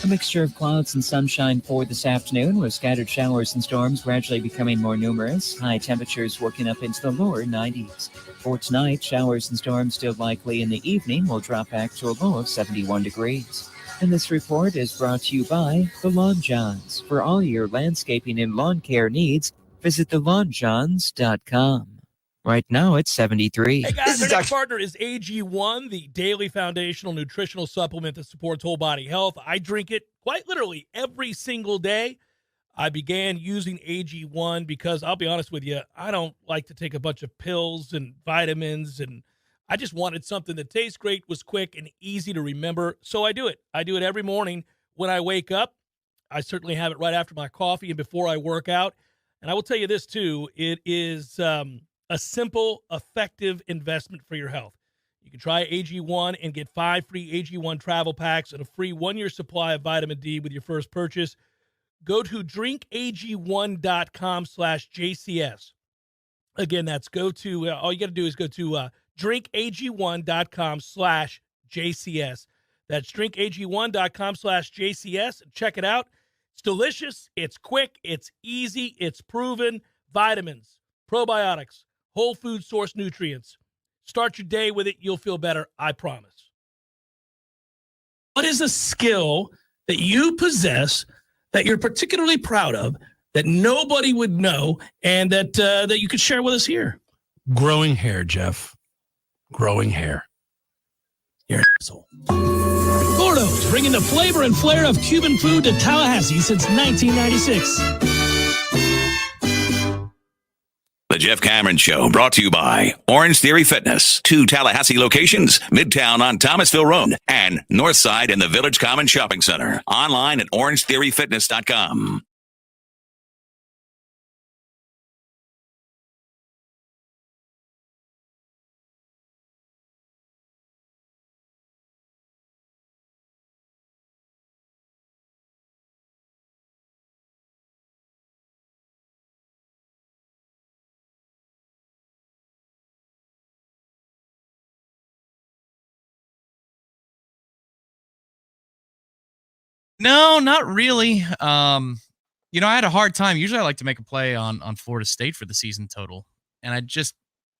A mixture of clouds and sunshine for this afternoon with scattered showers and storms gradually becoming more numerous. High temperatures working up into the lower 90s. For tonight, showers and storms still likely in the evening will drop back to a low of 71 degrees. And this report is brought to you by The Lawn Johns. For all your landscaping and lawn care needs, visit thelawnjohns.com. Right now, it's 73. Hey guys, our next partner is AG1, the daily foundational nutritional supplement that supports whole body health. I drink it quite literally every single day. I began using AG1 because I'll be honest with you, I don't like to take a bunch of pills and vitamins, and I just wanted something that tastes great, was quick, and easy to remember. So I do it. I do it every morning when I wake up. I certainly have it right after my coffee and before I work out. And I will tell you this too, it is a simple, effective investment for your health. You can try AG1 and get 5 free AG1 travel packs and a free 1-year supply of vitamin D with your first purchase. Go to drinkag1.com/JCS. Again, that's all you got to do is go to drinkag1.com/JCS. That's drinkag1.com/JCS. Check it out. It's delicious. It's quick. It's easy. It's proven. Vitamins, probiotics, whole food source nutrients. Start your day with it. You'll feel better. I promise. What is a skill that you possess that you're particularly proud of that nobody would know and that you could share with us here? Growing hair, Jeff. Growing hair. You're an asshole. Gordo's, bringing the flavor and flair of Cuban food to Tallahassee since 1996. The Jeff Cameron Show, brought to you by Orange Theory Fitness. 2 Tallahassee locations, Midtown on Thomasville Road and Northside in the Village Common Shopping Center. Online at orangetheoryfitness.com. No, not really. I had a hard time. Usually I like to make a play on Florida State for the season total. And I just,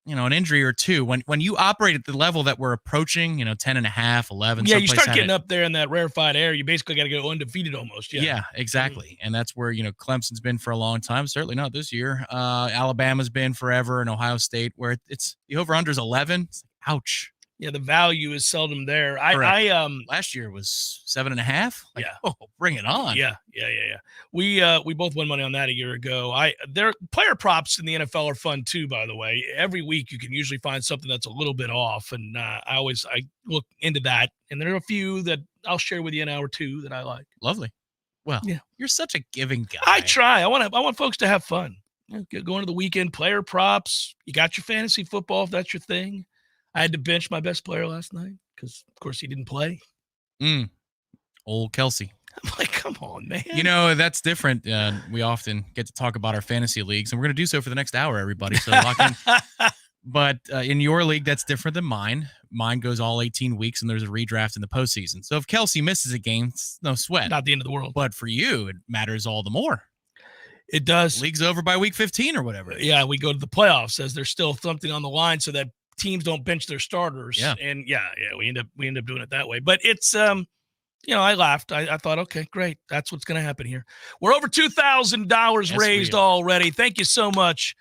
an injury or two. When you operate at the level that we're approaching, 10 and a half, 11. Yeah, you start getting up there in that rarefied air. You basically got to go undefeated almost. Yeah, exactly. And that's where, Clemson's been for a long time. Certainly not this year. Alabama's been forever, and Ohio State, where it's the over-under is 11. It's like, ouch. Yeah, the value is seldom there. Last year was 7.5. Like, yeah. Oh, bring it on. Yeah. We both won money on that a year ago. Their player props in the NFL are fun too, by the way. Every week you can usually find something that's a little bit off, and I look into that. And there are a few that I'll share with you an hour or two that I like. Lovely. Well, yeah. You're such a giving guy. I try. I want folks to have fun. Going to the weekend, player props. You got your fantasy football if that's your thing. I had to bench my best player last night because, of course, he didn't play. Old Kelsey. I'm like, come on, man. That's different. We often get to talk about our fantasy leagues, and we're going to do so for the next hour, everybody. So lock in. But in your league, that's different than mine. Mine goes all 18 weeks, and there's a redraft in the postseason. So if Kelsey misses a game, it's no sweat. Not the end of the world. But for you, it matters all the more. It does. League's over by week 15 or whatever. Yeah, we go to the playoffs as there's still something on the line so that teams don't bench their starters. Yeah. And we end up doing it that way. But it's I laughed. I thought, okay, great. That's what's going to happen here. We're over $2,000 raised already. Thank you so much.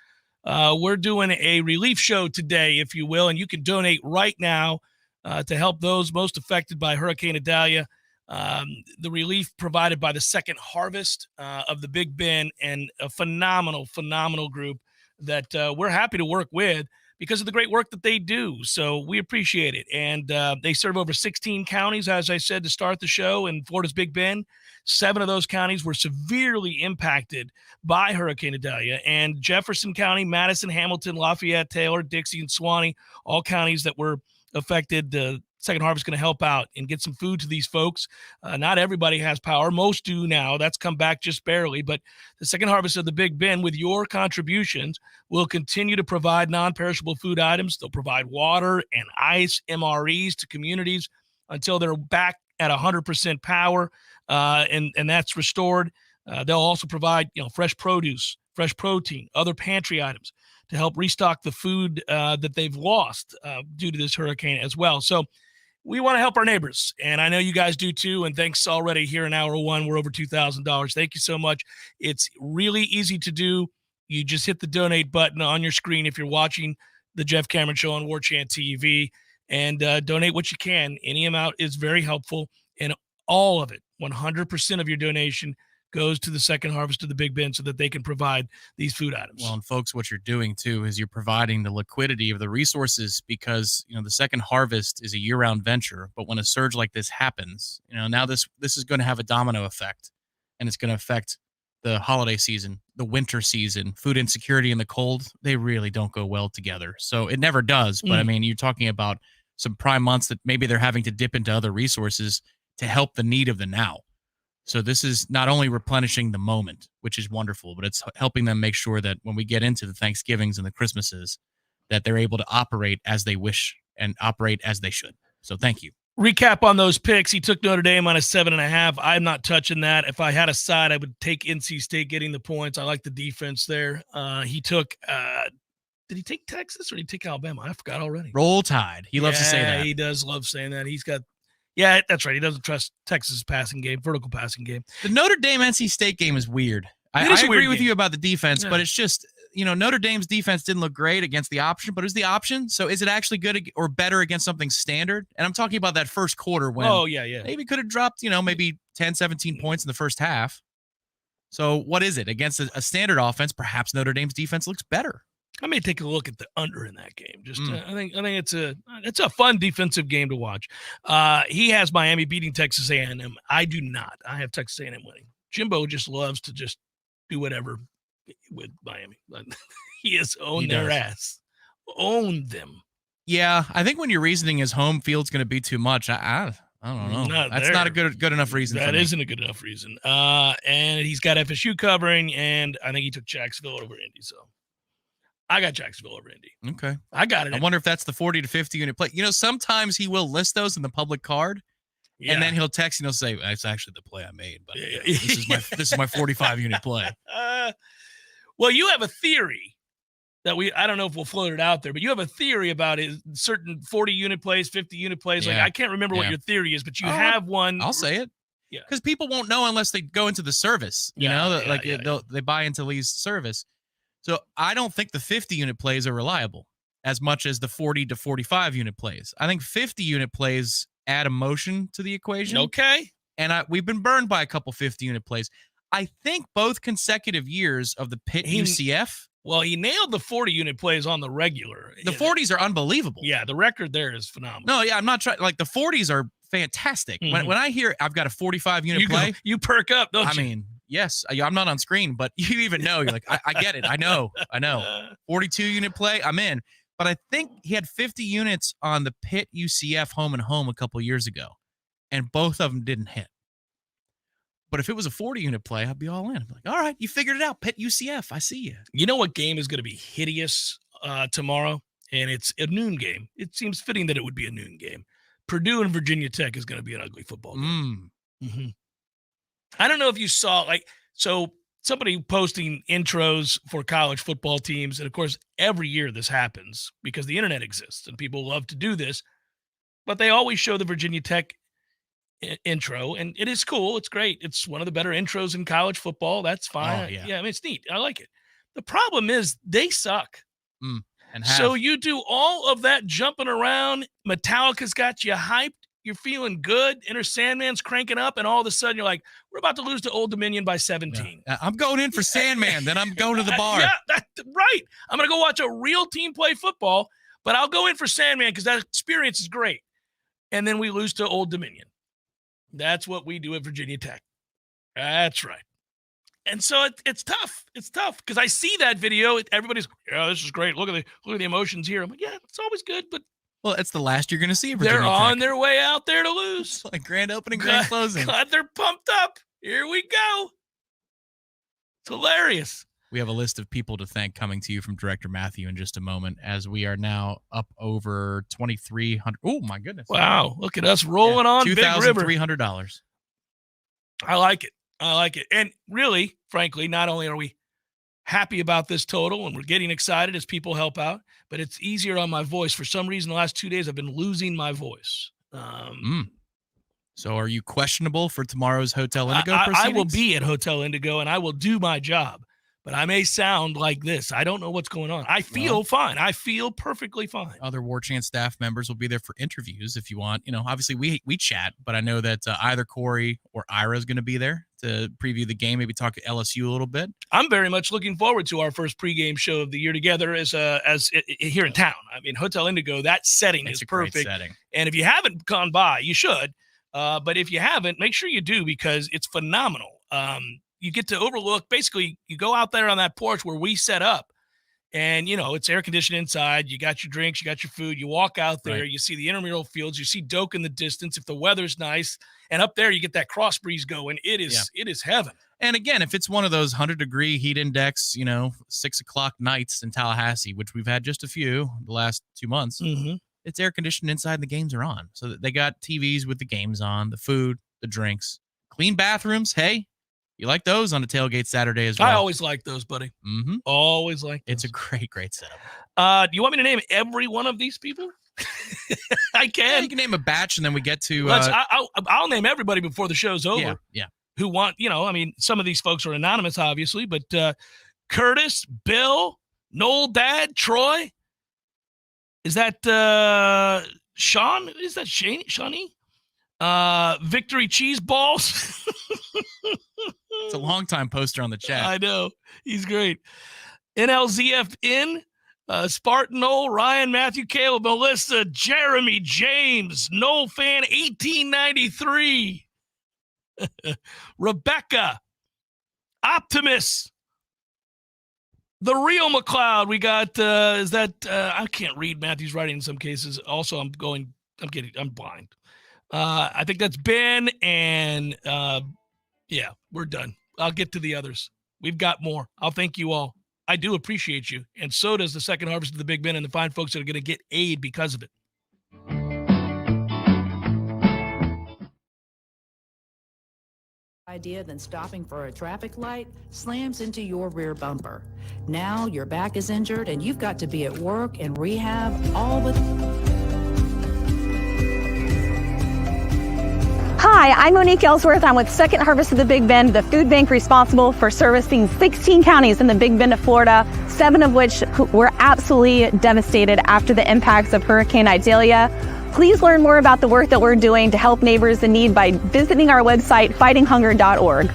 We're doing a relief show today, if you will, and you can donate right now to help those most affected by Hurricane Idalia. The relief provided by the Second Harvest of the Big Bend, and a phenomenal group that we're happy to work with because of the great work that they do. So we appreciate it. And they serve over 16 counties, as I said, to start the show in Florida's Big Bend. 7 of those counties were severely impacted by Hurricane Idalia. And Jefferson County, Madison, Hamilton, Lafayette, Taylor, Dixie, and Suwannee, all counties that were affected. Second Harvest is going to help out and get some food to these folks. Not everybody has power. Most do now. That's come back just barely. But the Second Harvest of the Big Bend, with your contributions, will continue to provide non-perishable food items. They'll provide water and ice, MREs to communities until they're back at 100% power, and that's restored. They'll also provide fresh produce, fresh protein, other pantry items to help restock the food that they've lost due to this hurricane as well. So we want to help our neighbors, and I know you guys do too. And thanks already here in hour 1. We're over $2,000. Thank you so much. It's really easy to do. You just hit the donate button on your screen if you're watching the Jeff Cameron Show on Warchant TV, and donate what you can. Any amount is very helpful, and all of it, 100% of your donation, goes to the Second Harvest of the Big Bend so that they can provide these food items. Well, and folks, what you're doing too is you're providing the liquidity of the resources, because the Second Harvest is a year-round venture. But when a surge like this happens, now this is going to have a domino effect, and it's going to affect the holiday season, the winter season. Food insecurity and the cold, they really don't go well together. So it never does. But I mean, you're talking about some prime months that maybe they're having to dip into other resources to help the need of the now. So this is not only replenishing the moment, which is wonderful, but it's helping them make sure that when we get into the Thanksgivings and the Christmases, that they're able to operate as they wish and operate as they should. So thank you. Recap on those picks. He took Notre Dame on a 7.5. I'm not touching that. If I had a side, I would take NC State getting the points. I like the defense there. He took did he take Texas or did he take Alabama? I forgot already. Roll Tide. He loves to say that. He does love saying that. He's got Yeah, that's right. He doesn't trust Texas' passing game, vertical passing game. The Notre Dame NC State game is weird. I agree with you about the defense, but it's just, Notre Dame's defense didn't look great against the option, but it was the option. So is it actually good or better against something standard? And I'm talking about that first quarter when maybe could have dropped, maybe 10, 17 points in the first half. So what is it? Against a standard offense, perhaps Notre Dame's defense looks better. I may take a look at the under in that game. I think it's a fun defensive game to watch. He has Miami beating Texas A&M. I do not. I have Texas A&M winning. Jimbo just loves to just do whatever with Miami. He has owned their ass. Owned them. Yeah, I think when your reasoning is home field's going to be too much, I don't know. That's not a good enough reason. That isn't a good enough reason. And he's got FSU covering, and I think he took Jacksonville over Indy. So I got Jacksonville over Indy. Okay. I got it. I wonder if that's the 40 to 50 unit play. Sometimes he will list those in the public card, and then he'll text and he'll say, "That's actually the play I made, but this is my 45 unit play." Well, you have a theory that I don't know if we'll float it out there, but you have a theory about certain 40 unit plays, 50 unit plays. Yeah. Like I can't remember what your theory is, but you have one. I'll say it. Yeah. Because people won't know unless they go into the service. They buy into Lee's service. So I don't think the 50 unit plays are reliable as much as the 40 to 45 unit plays. I think 50 unit plays add emotion to the equation. Okay. And we've been burned by a couple 50 unit plays. I think both consecutive years of the Pitt UCF. Well, he nailed the 40 unit plays on the regular. The 40s are unbelievable. Yeah, the record there is phenomenal. No, yeah, I'm not trying. Like the 40s are fantastic. Mm-hmm. When I hear I've got a 45 unit play, you perk up, don't you? I mean, yes, I'm not on screen, but you even know. You're like, I get it. I know. 42 unit play, I'm in. But I think he had 50 units on the Pitt UCF home and home a couple years ago, and both of them didn't hit. But if it was a 40 unit play, I'd be all in. I'm like, all right, you figured it out. Pitt UCF, I see you. You know what game is going to be hideous tomorrow? And it's a noon game. It seems fitting that it would be a noon game. Purdue and Virginia Tech is going to be an ugly football game. Mm-hmm. I don't know if you saw, somebody posting intros for college football teams. And, of course, every year this happens because the internet exists and people love to do this. But they always show the Virginia Tech intro, and it is cool. It's great. It's one of the better intros in college football. That's fine. Oh, yeah. I mean, it's neat. I like it. The problem is they suck. So you do all of that jumping around. Metallica's got you hyped. You're feeling good. Enter Sandman's cranking up, and all of a sudden you're like, we're about to lose to Old Dominion by 17. Yeah. I'm going in for Sandman. Then I'm going to the bar. Yeah, that's right. I'm going to go watch a real team play football, but I'll go in for Sandman because that experience is great. And then we lose to Old Dominion. That's what we do at Virginia Tech. That's right. And so it's tough. It's tough because I see that video. Everybody's, this is great. Look at the emotions here. I'm like, yeah, it's always good, but it's the last you're going to see. They're on their way out there to lose. It's like grand opening, grand closing. God, they're pumped up. Here we go. It's hilarious. We have a list of people to thank coming to you from Director Matthew in just a moment, as we are now up over 2,300. Oh my goodness! Wow, look at us rolling on Big River. $2,300. I like it, and really, frankly, not only are we happy about this total and we're getting excited as people help out, but it's easier on my voice. For some reason, the last 2 days I've been losing my voice. So are you questionable for tomorrow's Hotel Indigo proceedings? I will be at Hotel Indigo and I will do my job. But I may sound like this. I don't know what's going on. I feel fine. I feel perfectly fine. Other Warchant staff members will be there for interviews if you want. Obviously we chat, but I know that either Corey or Ira is going to be there to preview the game, maybe talk to LSU a little bit. I'm very much looking forward to our first pregame show of the year together as here in town. I mean, Hotel Indigo, that setting is perfect. Great setting. And if you haven't gone by, you should. But if you haven't, make sure you do because it's phenomenal. You get to overlook, basically, you go out there on that porch where we set up, And, it's air conditioned inside. You got your drinks, you got your food. You walk out there, Right. you see the intramural fields, you see Doak in the distance if the weather's nice. And up there, you get that cross breeze going. It is heaven. And again, if it's one of those 100-degree heat index, 6 o'clock nights in Tallahassee, which we've had just a few the last 2 months, it's air conditioned inside and the games are on. So they got TVs with the games on, the food, the drinks, clean bathrooms. Hey, you like those on a tailgate Saturday as well? I always like those, buddy. Always like those. It's a great setup. Do you want me to name every one of these people? I can. Yeah, you can name a batch, and then we get to. I'll name everybody before the show's over. Yeah. Who want? Some of these folks are anonymous, obviously, but Curtis, Bill, Noel, Dad, Troy. Is that Sean? Is that Shawnee? Victory Cheese Balls. It's a long-time poster on the chat. I know. He's great. NLZFN, Spartan Noel, Ryan, Matthew, Caleb, Melissa, Jeremy, James, Noel Fan, 1893. Rebecca, Optimus, the real McLeod. We got, I can't read Matthew's writing in some cases. Also, I'm blind. I think that's Ben, and yeah, we're done. I'll get to the others. We've got more. I'll thank you all. I do appreciate you, and so does the Second Harvest of the Big Ben and the fine folks that are going to get aid because of it. Idea than stopping for a traffic light slams into your rear bumper. Now your back is injured and you've got to be at work and rehab all with... Hi, I'm Monique Ellsworth. I'm with Second Harvest of the Big Bend, the food bank responsible for servicing 16 counties in the Big Bend of Florida, 7 of which were absolutely devastated after the impacts of Hurricane Idalia. Please learn more about the work that we're doing to help neighbors in need by visiting our website, fightinghunger.org.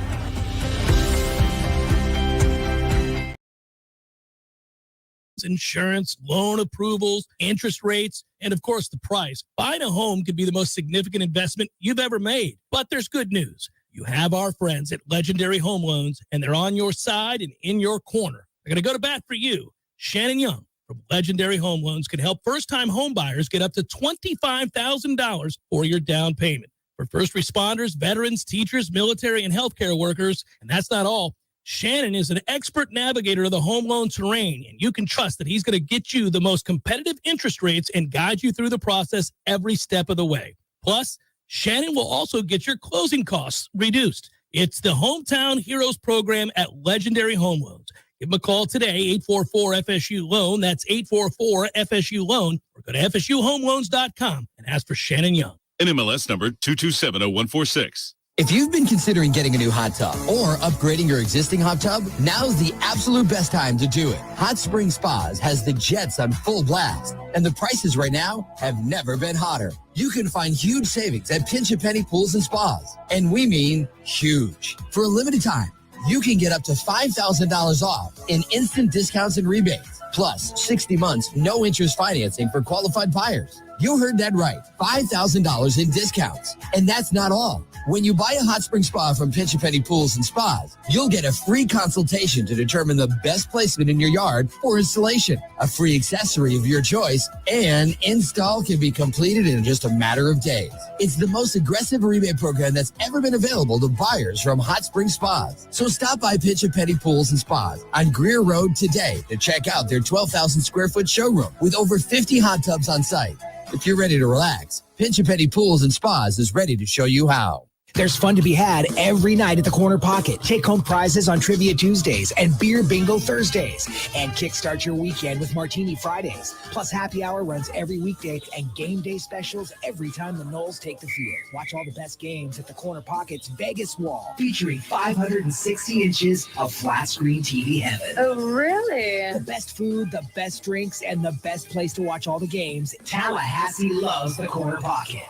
Insurance, loan approvals, interest rates, and of course the price. Buying a home could be the most significant investment you've ever made. But there's good news. You have our friends at Legendary Home Loans, and they're on your side and in your corner. They're going to go to bat for you. Shannon Young from Legendary Home Loans can help first-time home buyers get up to $25,000 for your down payment. For first responders, veterans, teachers, military, and healthcare workers, and that's not all. Shannon is an expert navigator of the home loan terrain, and you can trust that he's going to get you the most competitive interest rates and guide you through the process every step of the way. Plus, Shannon will also get your closing costs reduced. It's the Hometown Heroes program at Legendary Home Loans. Give them a call today, 844-FSU-LOAN. That's 844-FSU-LOAN. Or go to FSUHomeLoans.com and ask for Shannon Young. NMLS number 2270146. If you've been considering getting a new hot tub or upgrading your existing hot tub, now's the absolute best time to do it. Hot Spring Spas has the jets on full blast, and the prices right now have never been hotter. You can find huge savings at Pinch a Penny Pools and Spas, and we mean huge. For a limited time, you can get up to $5,000 off in instant discounts and rebates, plus 60 months no interest financing for qualified buyers. You heard that right, $5,000 in discounts. And that's not all. When you buy a hot spring spa from Pinch a Penny Pools and Spas, you'll get a free consultation to determine the best placement in your yard for installation, a free accessory of your choice, and install can be completed in just a matter of days. It's the most aggressive rebate program that's ever been available to buyers from Hot Spring Spas. So stop by Pinch a Penny Pools and Spas on Greer Road today to check out their 12,000 square foot showroom with over 50 hot tubs on site. If you're ready to relax, Pinch a Penny Pools and Spas is ready to show you how. There's fun to be had every night at the Corner Pocket. Take home prizes on Trivia Tuesdays and Beer Bingo Thursdays. And kickstart your weekend with Martini Fridays. Plus happy hour runs every weekday and game day specials every time the Noles take the field. Watch all the best games at the Corner Pocket's Vegas Wall, featuring 560 inches of flat screen TV heaven. Oh, really? The best food, the best drinks, and the best place to watch all the games. Tallahassee loves the Corner Pocket.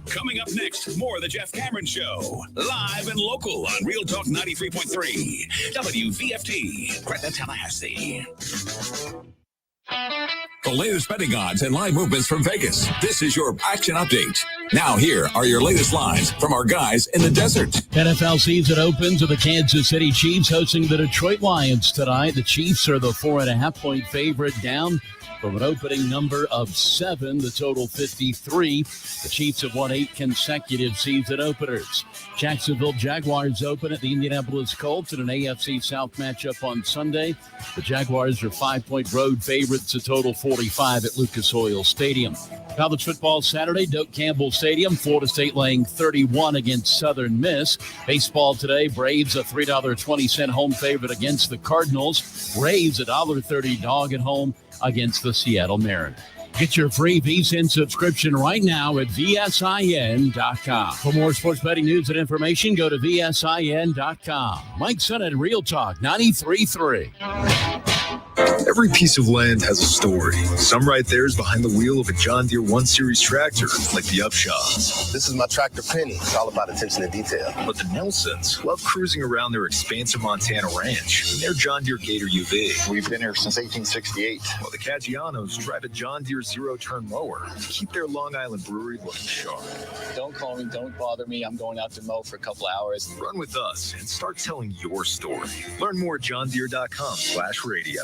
Coming up next, more of the Jeff Cameron Show. Live and local on Real Talk 93.3. WVFT, Greta, Tallahassee. The latest betting odds and live movements from Vegas. This is your action update. Now, here are your latest lines from our guys in the desert. NFL season opens with the Kansas City Chiefs hosting the Detroit Lions tonight. The Chiefs are the 4.5-point favorite, down from an opening number of 7, the total 53. The Chiefs have won 8 consecutive season openers. Jacksonville Jaguars open at the Indianapolis Colts in an AFC South matchup on Sunday. The Jaguars are 5-point road favorites, a total 45 at Lucas Oil Stadium. College football Saturday, Doak Campbell Stadium, Florida State laying 31 against Southern Miss. Baseball today, Braves a $3.20 home favorite against the Cardinals. Braves a $1.30 dog at home against the Seattle Mariners. Get your free VSiN subscription right now at VSIN.com. For more sports betting news and information, go to VSIN.com. Mike Son at Real Talk 93.3. Every piece of land has a story. Some write theirs behind the wheel of a John Deere 1 Series tractor, like the Upshaws. This is my tractor Penny. It's all about attention to detail. But the Nelsons love cruising around their expansive Montana ranch in their John Deere Gator UV. We've been here since 1868. While the Caggianos drive a John Deere zero-turn mower to keep their Long Island brewery looking sharp. Don't call me. Don't bother me. I'm going out to mow for a couple hours. Run with us and start telling your story. Learn more at johndeere.com/radio.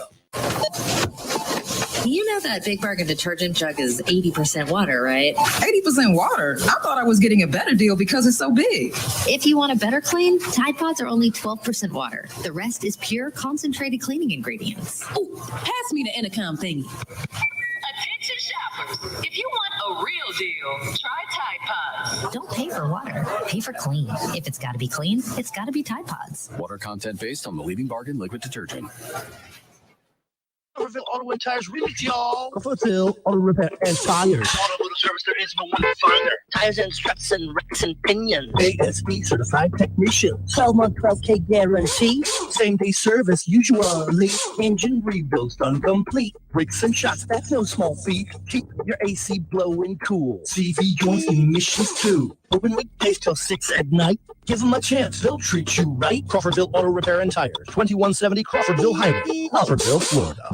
You know that Big Bargain detergent jug is 80% water, right? 80% water? I thought I was getting a better deal because it's so big. If you want a better clean, Tide Pods are only 12% water. The rest is pure concentrated cleaning ingredients. Oh, pass me the intercom thingy. Attention shoppers, if you want a real deal, try Tide Pods. Don't pay for water, pay for clean. If it's got to be clean, it's got to be Tide Pods. Water content based on the leading bargain liquid detergent. Norvell Auto and Tires remix, y'all. Norvell Auto Repair and Tires. Automotive service, there is no one to find there. Tires and struts and racks and pinions. ASE certified technician. 12-month 12K guarantee. Same-day service usually. Engine rebuilds done complete. Brakes and shots, that's no small feat. Keep your AC blowing cool. CV joints emissions too. Open weekdays till 6 at night. Give them a chance, they'll treat you right. Crawfordville Auto Repair and Tires, 2170 Crawfordville Highway, Crawfordville, Florida.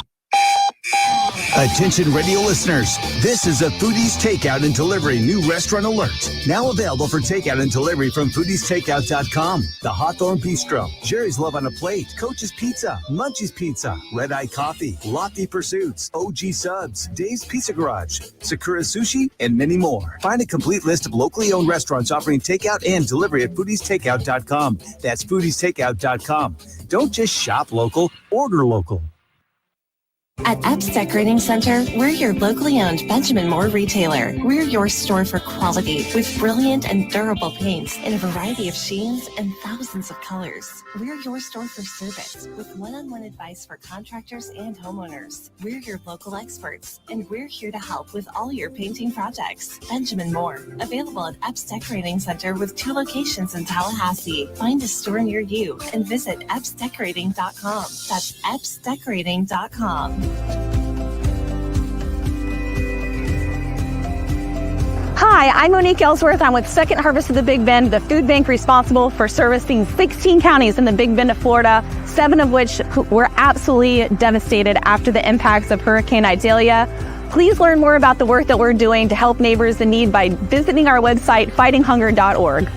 Attention radio listeners, this is a Foodies Takeout and Delivery new restaurant alert. Now available for takeout and delivery from foodiestakeout.com. The Hawthorne Bistro, Jerry's Love on a Plate, Coach's Pizza, Munchie's Pizza, Red Eye Coffee, Lofty Pursuits, OG Subs, Dave's Pizza Garage, Sakura Sushi, and many more. Find a complete list of locally owned restaurants offering takeout and delivery at foodiestakeout.com. That's foodiestakeout.com. Don't just shop local, order local. At Epps Decorating Center, we're your locally owned Benjamin Moore retailer. We're your store for quality with brilliant and durable paints in a variety of sheens and thousands of colors. We're your store for service with one-on-one advice for contractors and homeowners. We're your local experts, and we're here to help with all your painting projects. Benjamin Moore, available at Epps Decorating Center with 2 locations in Tallahassee. Find a store near you and visit EppsDecorating.com. That's EppsDecorating.com. Hi, I'm Monique Ellsworth. I'm with Second Harvest of the Big Bend, the food bank responsible for servicing 16 counties in the Big Bend of Florida, 7 of which were absolutely devastated after the impacts of Hurricane Idalia. Please learn more about the work that we're doing to help neighbors in need by visiting our website, fightinghunger.org.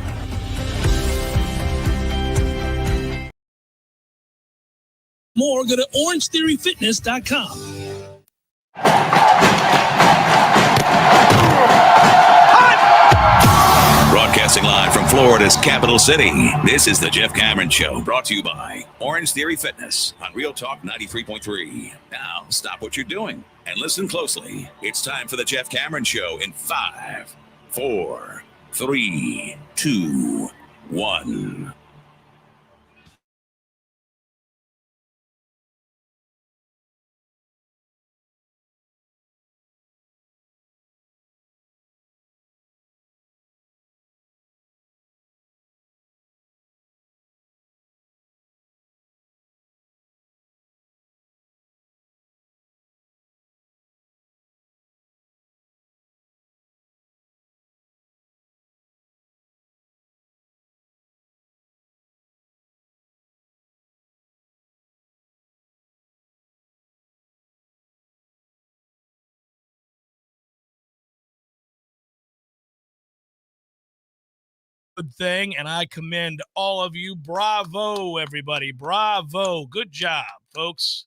More, go to orangetheoryfitness.com. Broadcasting live from Florida's capital city, this is the Jeff Cameron Show, brought to you by Orange Theory Fitness on Real Talk 93.3. Now, stop what you're doing and listen closely. It's time for the Jeff Cameron Show in 5, 4, 3, 2, 1. good thing, and I commend all of you. Bravo, everybody. Bravo. Good job, folks.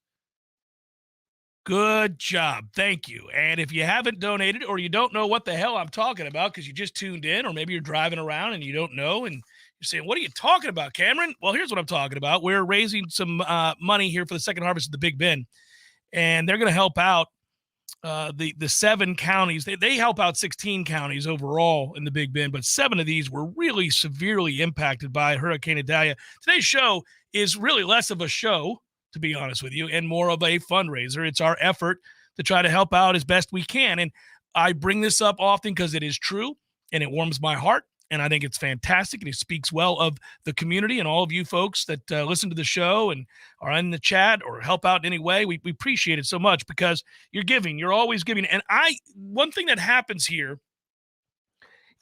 Good job. Thank you. And if you haven't donated or you don't know what the hell I'm talking about because you just tuned in, or maybe you're driving around and you don't know and you're saying, what are you talking about, Cameron? Well, here's what I'm talking about. We're raising some money here for the second harvest of the Big Bend, and they're going to help out the 7 counties. They help out 16 counties overall in the Big Bend, but 7 of these were really severely impacted by Hurricane Idalia. Today's show is really less of a show, to be honest with you, and more of a fundraiser. It's our effort to try to help out as best we can. And I bring this up often because it is true and it warms my heart. And I think it's fantastic. And it speaks well of the community and all of you folks that listen to the show and are in the chat or help out in any way. We appreciate it so much because you're giving. You're always giving. And one thing that happens here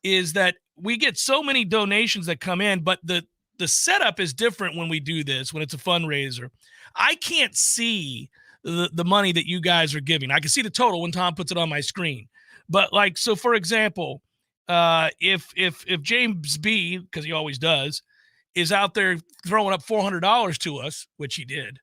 is that we get so many donations that come in, but the setup is different when we do this, when it's a fundraiser. I can't see the money that you guys are giving. I can see the total when Tom puts it on my screen. But so for example, if James B, because he always does, is out there throwing up $400 to us, which he did,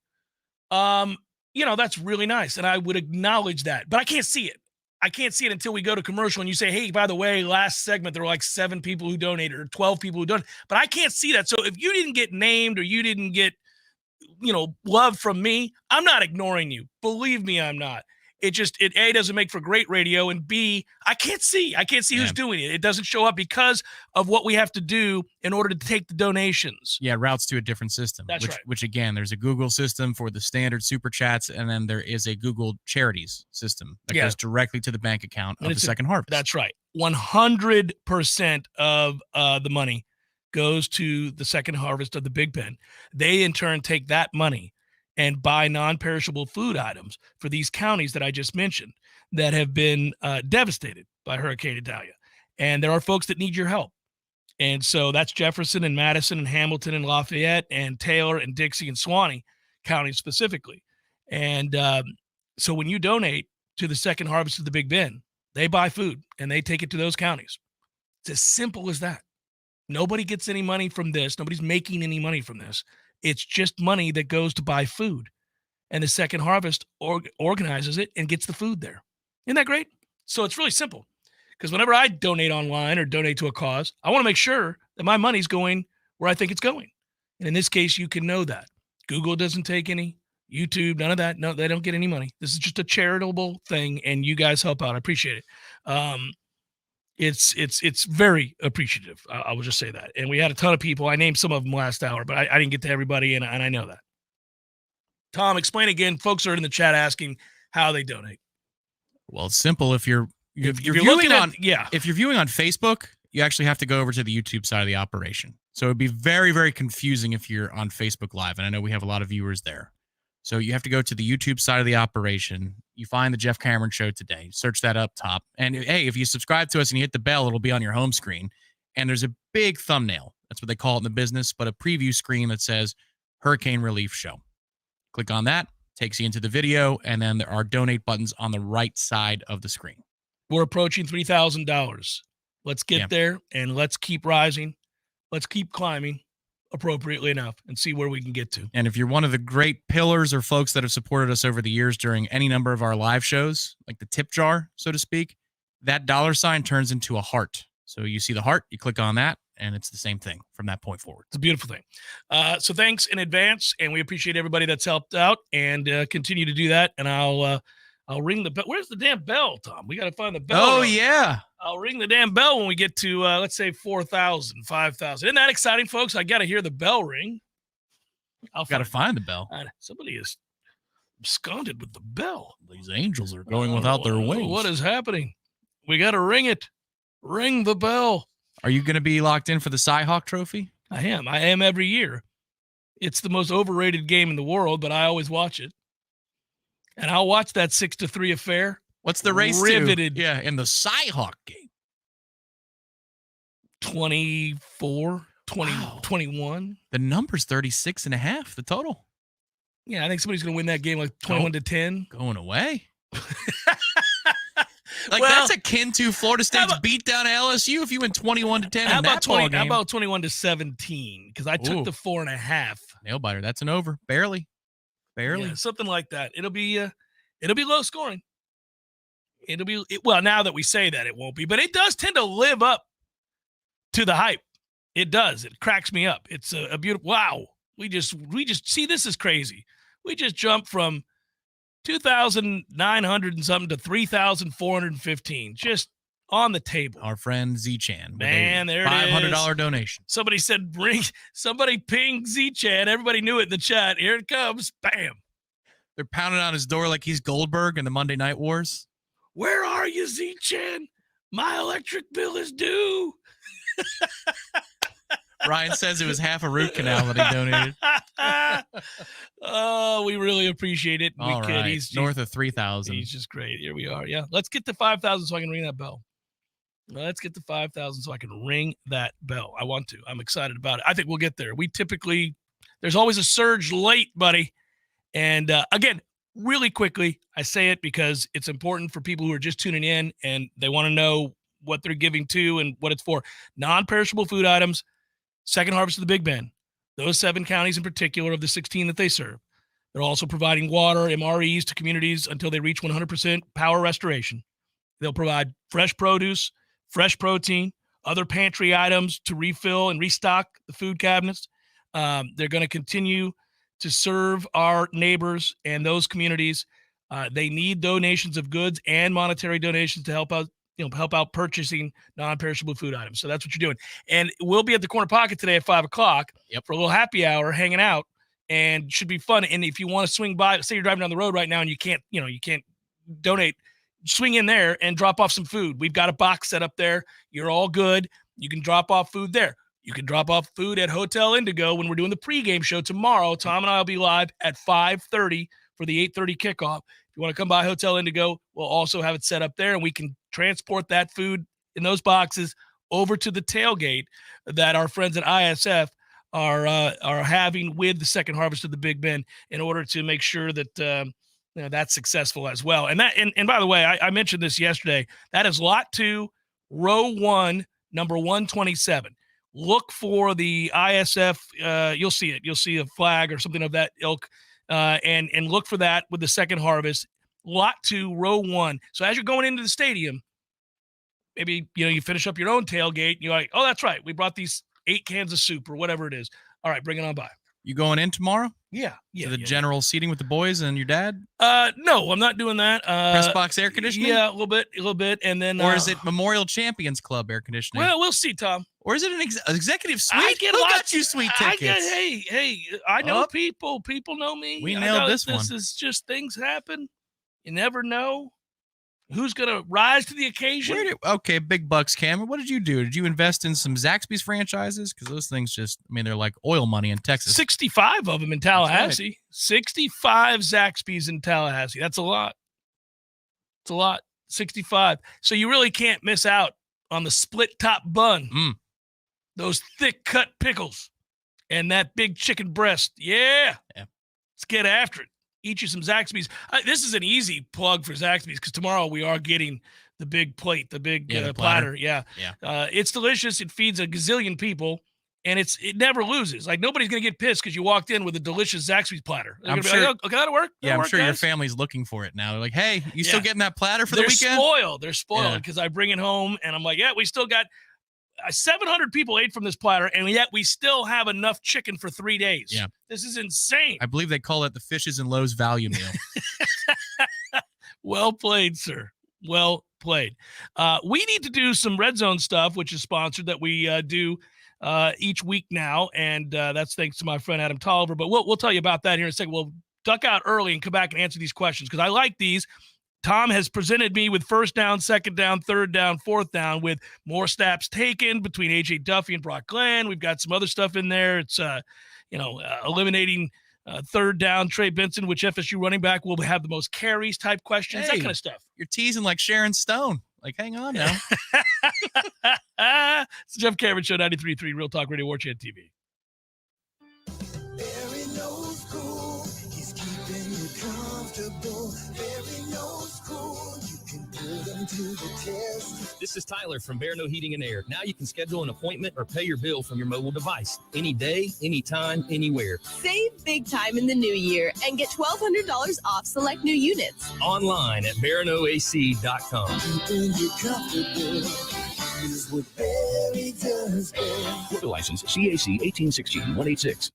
that's really nice. And I would acknowledge that, but I can't see it. I can't see it until we go to commercial and you say, hey, by the way, last segment, there were like 7 people who donated or 12 people who donated, but I can't see that. So if you didn't get named or you didn't get, love from me, I'm not ignoring you. Believe me, I'm not. It A, doesn't make for great radio, and B, I can't see who's doing it. It doesn't show up because of what we have to do in order to take the donations. Yeah, routes to a different system. That's right. Which again, there's a Google system for the standard super chats, and then there is a Google Charities system that goes directly to the bank account of the second harvest. That's right. 100% of the money goes to the second harvest of the Big Bend. They in turn take that money and buy non-perishable food items for these counties that I just mentioned that have been devastated by Hurricane Idalia. And there are folks that need your help. And so that's Jefferson and Madison and Hamilton and Lafayette and Taylor and Dixie and Suwannee counties specifically. And so when you donate to the second harvest of the Big Bend, they buy food and they take it to those counties. It's as simple as that. Nobody gets any money from this. Nobody's making any money from this. It's just money that goes to buy food. And the second harvest organizes it and gets the food there. Isn't that great? So it's really simple. Because whenever I donate online or donate to a cause, I want to make sure that my money's going where I think it's going. And in this case, you can know that. Google doesn't take any. YouTube, none of that. No, they don't get any money. This is just a charitable thing, and you guys help out. I appreciate it. It's very appreciative. I will just say that. And we had a ton of people. I named some of them last hour, but I didn't get to everybody, and I know that. Tom, explain again. Folks are in the chat asking how they donate. Well, it's simple. If you're viewing if you're viewing on Facebook, you actually have to go over to the YouTube side of the operation. So it'd be very, very confusing if you're on Facebook Live, and I know we have a lot of viewers there. So you have to go to the YouTube side of the operation. You find the Jeff Cameron Show today. Search that up top. And hey, if you subscribe to us and you hit the bell, it'll be on your home screen. And there's a big thumbnail. That's what they call it in the business, but a preview screen that says Hurricane Relief Show. Click on that, takes you into the video, and then there are donate buttons on the right side of the screen. We're approaching $3,000. Let's get there, and let's keep rising. Let's keep climbing appropriately enough and see where we can get to. And if you're one of the great pillars or folks that have supported us over the years during any number of our live shows, like the tip jar, so to speak, that $ turns into a heart. So you see the heart, you click on that, and it's the same thing from that point forward. It's a beautiful thing. So thanks in advance, and we appreciate everybody that's helped out, and continue to do that. And I'll ring the bell. Where's the damn bell, Tom? We got to find the bell. Oh, yeah. I'll ring the damn bell when we get to, let's say, 4,000, 5,000. Isn't that exciting, folks? I got to hear the bell ring. I've got to find the bell. Somebody is absconded with the bell. These angels are going without their wings. What is happening? We got to ring it. Ring the bell. Are you going to be locked in for the Cy-Hawk Trophy? I am every year. It's the most overrated game in the world, but I always watch it. And I'll watch that 6-3 affair. What's the race riveted? Yeah, in the Cy-Hawk game. 24, 21. The number's 36.5, the total. Yeah, I think somebody's going to win that game like 21-10. Going away. That's akin to Florida State's beat down LSU if you went 21-10. How about 21-17? Because I took the 4.5. Nail biter. That's an over. Barely. Yeah, something like that. It'll be low scoring. Well, now that we say that, it won't be, but it does tend to live up to the hype. It does. It cracks me up. It's a beautiful. Wow. We just see, this is crazy. We just jumped from 2,900 and something to 3,415, just on the table. Our friend Z-Chan. Man, there it is. $500 donation. Somebody said, somebody ping Z-Chan. Everybody knew it in the chat. Here it comes. Bam. They're pounding on his door like he's Goldberg in the Monday Night Wars. Where are you, Z-Chan? My electric bill is due. Ryan says it was half a root canal that he donated. Oh, we really appreciate it. All right. He's north of 3,000. He's just great. Here we are. Yeah. Let's get to 5,000 so I can ring that bell. Let's get to 5,000 so I can ring that bell. I want to. I'm excited about it. I think we'll get there. There's always a surge late, buddy. And again, really quickly, I say it because it's important for people who are just tuning in and they want to know what they're giving to and what it's for. Non-perishable food items, Second Harvest of the Big Bend, those 7 counties in particular of the 16 that they serve. They're also providing water, MREs to communities until they reach 100% power restoration. They'll provide fresh produce, fresh protein, other pantry items to refill and restock the food cabinets. They're going to continue to serve our neighbors and those communities. They need donations of goods and monetary donations to help out purchasing non-perishable food items. So that's what you're doing. And we'll be at the Corner Pocket today at 5:00 for a little happy hour, hanging out, and should be fun. And if you want to swing by, say you're driving down the road right now and you can't donate, swing in there and drop off some food. We've got a box set up there. You're all good. You can drop off food there. You can drop off food at Hotel Indigo when we're doing the pregame show tomorrow. Tom and I will be live at 5:30 for the 8:30 kickoff. If you want to come by Hotel Indigo, we'll also have it set up there, and we can transport that food in those boxes over to the tailgate that our friends at ISF are having with the Second Harvest of the Big Bend in order to make sure that that's successful as well. And by the way, I mentioned this yesterday. That is Lot 2, Row 1, number 127. Look for the ISF. You'll see it. You'll see a flag or something of that ilk. And look for that with the Second Harvest, Lot 2, Row 1. So as you're going into the stadium, maybe you finish up your own tailgate. And you're like, oh, that's right. We brought these 8 cans of soup or whatever it is. All right, bring it on by. You going in tomorrow? Yeah. To the general seating with the boys and your dad? No, I'm not doing that. Press box air conditioning? Yeah, a little bit, and then. Or is it Memorial Champions Club air conditioning? Well, we'll see, Tom. Or is it an executive suite? Who got you sweet tickets? I know people. People know me. We nailed this one. This is just things happen. You never know who's going to rise to the occasion. Okay, big bucks, Cam. What did you do? Did you invest in some Zaxby's franchises? Because those things they're like oil money in Texas. 65 of them in Tallahassee. Right. 65 Zaxby's in Tallahassee. That's a lot. It's a lot. 65. So you really can't miss out on the split top bun. Those thick cut pickles and that big chicken breast. Yeah. Let's get after it. Eat you some Zaxby's. This is an easy plug for Zaxby's because tomorrow we are getting the big plate, the big platter. Yeah. It's delicious. It feeds a gazillion people, and it never loses. Like, nobody's going to get pissed because you walked in with a delicious Zaxby's platter. They're I'm sure. Like, okay, that'll work. I'm sure guys? your family's looking for it now. They're like, hey, you still getting that platter for the weekend? They're spoiled because I bring it home, and I'm like, yeah, we still got 700 people ate from this platter, and yet we still have enough chicken for 3 days. Yeah. This is insane. I believe they call it the Fishes and Loaves value meal. Well played, sir. Well played. We need to do some Red Zone stuff, which is sponsored, that we do each week now, and that's thanks to my friend Adam Tolliver. But we'll tell you about that here in a second. We'll duck out early and come back and answer these questions because I like these. Tom has presented me with first down, second down, third down, fourth down with more snaps taken between A.J. Duffy and Brock Glenn. We've got some other stuff in there. It's, eliminating third down Trey Benson, which FSU running back will have the most carries type questions, that kind of stuff. You're teasing like Sharon Stone. Like, hang on now. It's the Jeff Cameron Show, 93.3 Real Talk Radio, Warchant TV. This is Tyler from Bear No Heating and Air. Now you can schedule an appointment or pay your bill from your mobile device. Any day, anytime, anywhere. Save big time in the new year and get $1,200 off select new units. Online at BearNoAC.com. Florida license CAC 1816-186.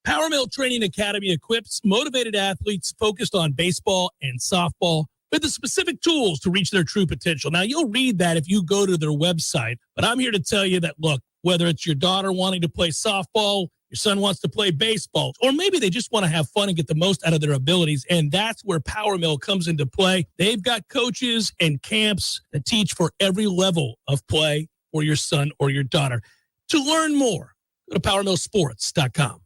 Power Mill Training Academy equips motivated athletes focused on baseball and softball with the specific tools to reach their true potential. Now, you'll read that if you go to their website, but I'm here to tell you that, look, whether it's your daughter wanting to play softball, your son wants to play baseball, or maybe they just want to have fun and get the most out of their abilities, and that's where Power Mill comes into play. They've got coaches and camps that teach for every level of play for your son or your daughter. To learn more, go to PowerMillSports.com.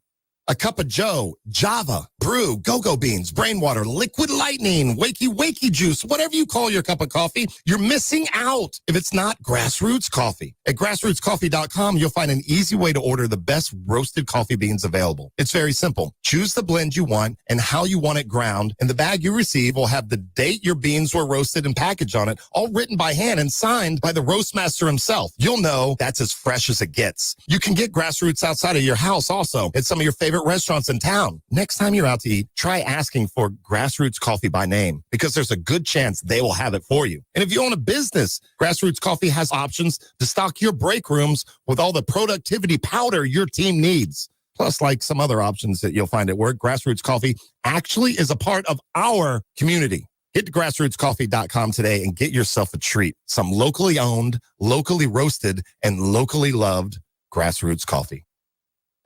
A cup of Joe, Java, Brew, Go-Go Beans, Brainwater, Liquid Lightning, Wakey Juice, whatever you call your cup of coffee, you're missing out if it's not Grassroots Coffee. At grassrootscoffee.com, you'll find an easy way to order the best roasted coffee beans available. It's very simple. Choose the blend you want and how you want it ground, and the bag you receive will have the date your beans were roasted and packaged on it, all written by hand and signed by the roast master himself. You'll know that's as fresh as it gets. You can get Grassroots outside of your house also at some of your favorite restaurants in town. Next time you're out to eat, try asking for Grassroots Coffee by name, because there's a good chance they will have it for you. And if you own a business, Grassroots Coffee has options to stock your break rooms with all the productivity powder your team needs. Plus, like some other options that you'll find at work, Grassroots Coffee actually is a part of our community. Hit to grassrootscoffee.com today and get yourself a treat. Some locally owned, locally roasted, and locally loved Grassroots Coffee.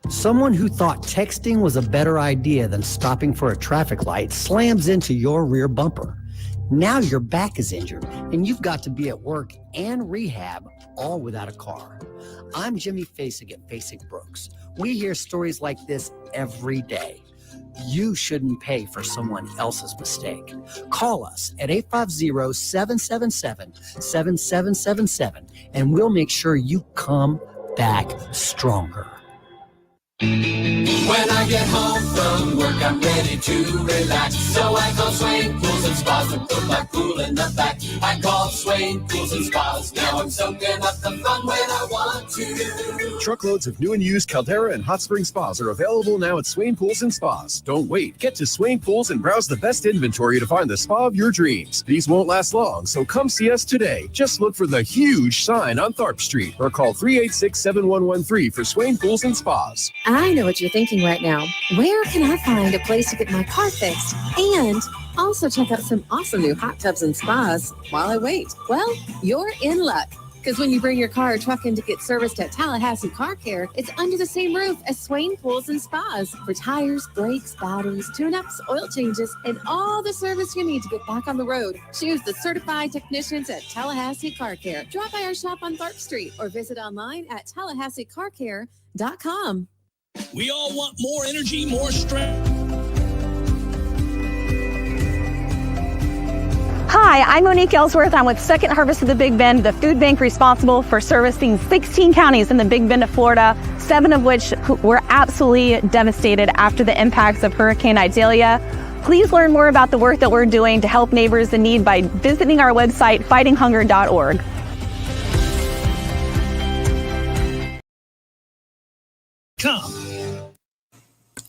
Someone who thought texting was a better idea than stopping for a traffic light slams into your rear bumper. Now your back is injured and you've got to be at work and rehab, all without a car. I'm Jimmy Fasig at Fasig Brooks. We hear stories like this every day. You shouldn't pay for someone else's mistake. Call us at 850-777-7777 and we'll make sure you come back stronger. When I get home from work, I'm ready to relax. So I call Swain Pools and Spas and put my pool in the back. I call Swain Pools and Spas. Now I'm soaking up the fun when I want to. Truckloads of new and used Caldera and Hot Spring Spas are available now at Swain Pools and Spas. Don't wait. Get to Swain Pools and browse the best inventory to find the spa of your dreams. These won't last long, so come see us today. Just look for the huge sign on Tharp Street or call 386-7113 for Swain Pools and Spas. I know what you're thinking right now. Where can I find a place to get my car fixed and also check out some awesome new hot tubs and spas while I wait? Well, you're in luck. Because when you bring your car or truck in to get serviced at Tallahassee Car Care, it's under the same roof as Swain Pools and Spas for tires, brakes, batteries, tune-ups, oil changes, and all the service you need to get back on the road. Choose the certified technicians at Tallahassee Car Care. Drop by our shop on Tharp Street or visit online at TallahasseeCarCare.com. We all want more energy, more strength. Hi, I'm Monique Ellsworth. I'm with Second Harvest of the Big Bend, the food bank responsible for servicing 16 counties in the Big Bend of Florida, 7 of which were absolutely devastated after the impacts of Hurricane Idalia. Please learn more about the work that we're doing to help neighbors in need by visiting our website, fightinghunger.org.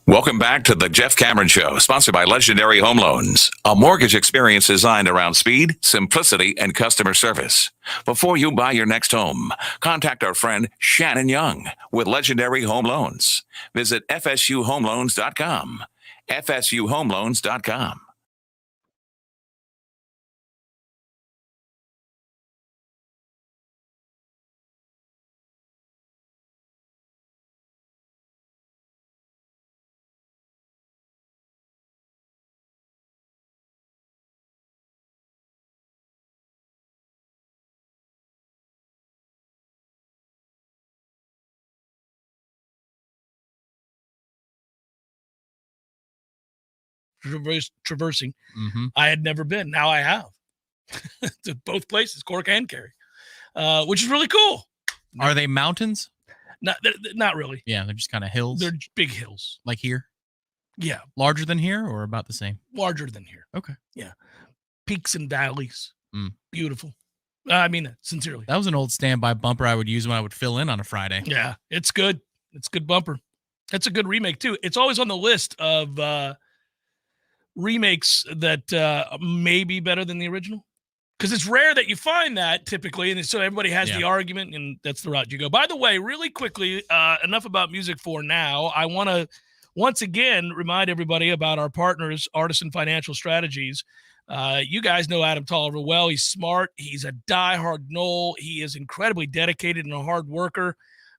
Welcome back to the Jeff Cameron Show, sponsored by Legendary Home Loans, a mortgage experience designed around speed, simplicity, and customer service. Before you buy your next home, contact our friend Shannon Young with Legendary Home Loans. Visit FSUHomeLoans.com. FSUHomeLoans.com. Traversing. I had never been. Now I have. To both places, Cork and Cary, which is really cool. Are they mountains? Not really. Yeah, they're just kind of hills. They're big hills. Like here? Yeah. Larger than here or about the same? Larger than here. Okay. Yeah. Peaks and valleys. Beautiful. I mean that sincerely. That was an old standby bumper I would use when I would fill in on a Friday. Yeah, it's good. It's a good bumper. It's a good remake, too. It's always on the list of remakes that may be better than the original. Because it's rare that you find that typically, and so everybody has the argument, and that's the route you go. By the way, really quickly, enough about music for now. I want to once again remind everybody about our partners, Artisan Financial Strategies. You guys know Adam Tolliver well. He's smart. He's a diehard Nole. He is incredibly dedicated and a hard worker.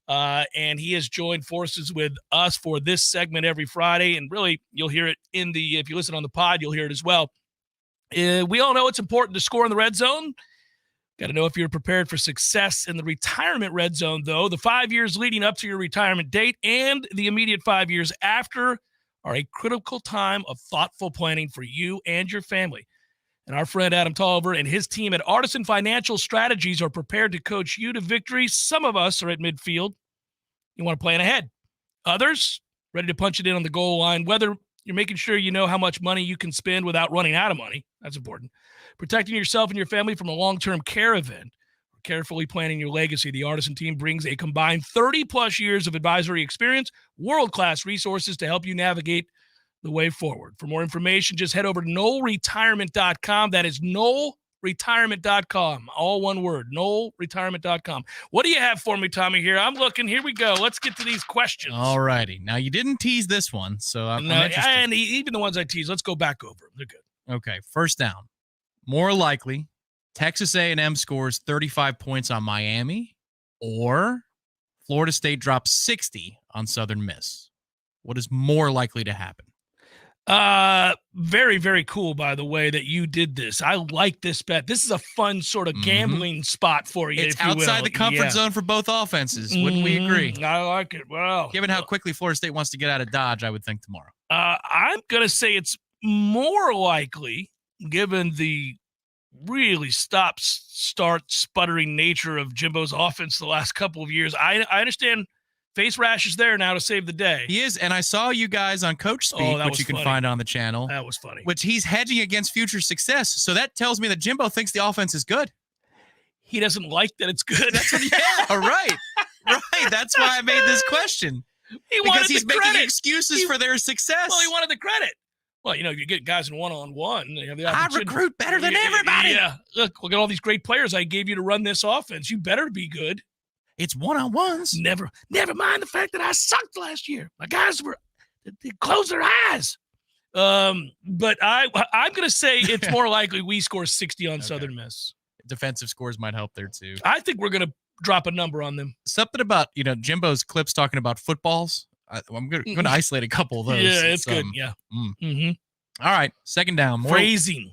And he has joined forces with us for this segment every Friday. And really, you'll hear it if you listen on the pod, you'll hear it as well. We all know it's important to score in the red zone. Got to know if you're prepared for success in the retirement red zone, though. The 5 years leading up to your retirement date and the immediate 5 years after are a critical time of thoughtful planning for you and your family. And our friend Adam Tolliver and his team at Artisan Financial Strategies are prepared to coach you to victory. Some of us are at midfield. You want to plan ahead. Others, ready to punch it in on the goal line, whether you're making sure you know how much money you can spend without running out of money. That's important. Protecting yourself and your family from a long-term care event. Or carefully planning your legacy. The Artisan team brings a combined 30-plus years of advisory experience, world-class resources to help you navigate the way forward. For more information, just head over to NoleRetirement.com. That is NoleRetirement.com. All one word, NoleRetirement.com. What do you have for me, Tommy, here? I'm looking. Here we go. Let's get to these questions. All righty. Now, you didn't tease this one, so I'm interested. And even the ones I tease, let's go back over them. They're good. Okay, first down. More likely, Texas A&M scores 35 points on Miami, or Florida State drops 60 on Southern Miss. What is more likely to happen? Very, very cool, by the way, that you did this. I like this bet. This is a fun sort of gambling spot for you. It's outside the comfort zone for both offenses. Wouldn't we agree? I like it. Well, given how quickly Florida State wants to get out of Dodge, I would think tomorrow. I'm going to say it's more likely, given the really start sputtering nature of Jimbo's offense the last couple of years. I understand face rash is there now to save the day. He is, and I saw you guys on Coach Speak, which you can find on the channel. That was funny. Which he's hedging against future success. So that tells me that Jimbo thinks the offense is good. He doesn't like that it's good. That's what, right. Right. That's why I made this question. Because he's making excuses for their success. Well, he wanted the credit. Well, you get guys in one-on-one. They have the I recruit better than everybody. Yeah. Look at all these great players I gave you to run this offense. You better be good. It's one-on-ones. Never mind the fact that I sucked last year. My guys they closed their eyes. But I'm going to say it's more likely we score 60 on Southern Miss. Defensive scores might help there too. I think we're going to drop a number on them. Something about, Jimbo's clips talking about footballs. I'm going to isolate a couple of those. Yeah, it's good. Yeah. All right. Second down. Phrasing.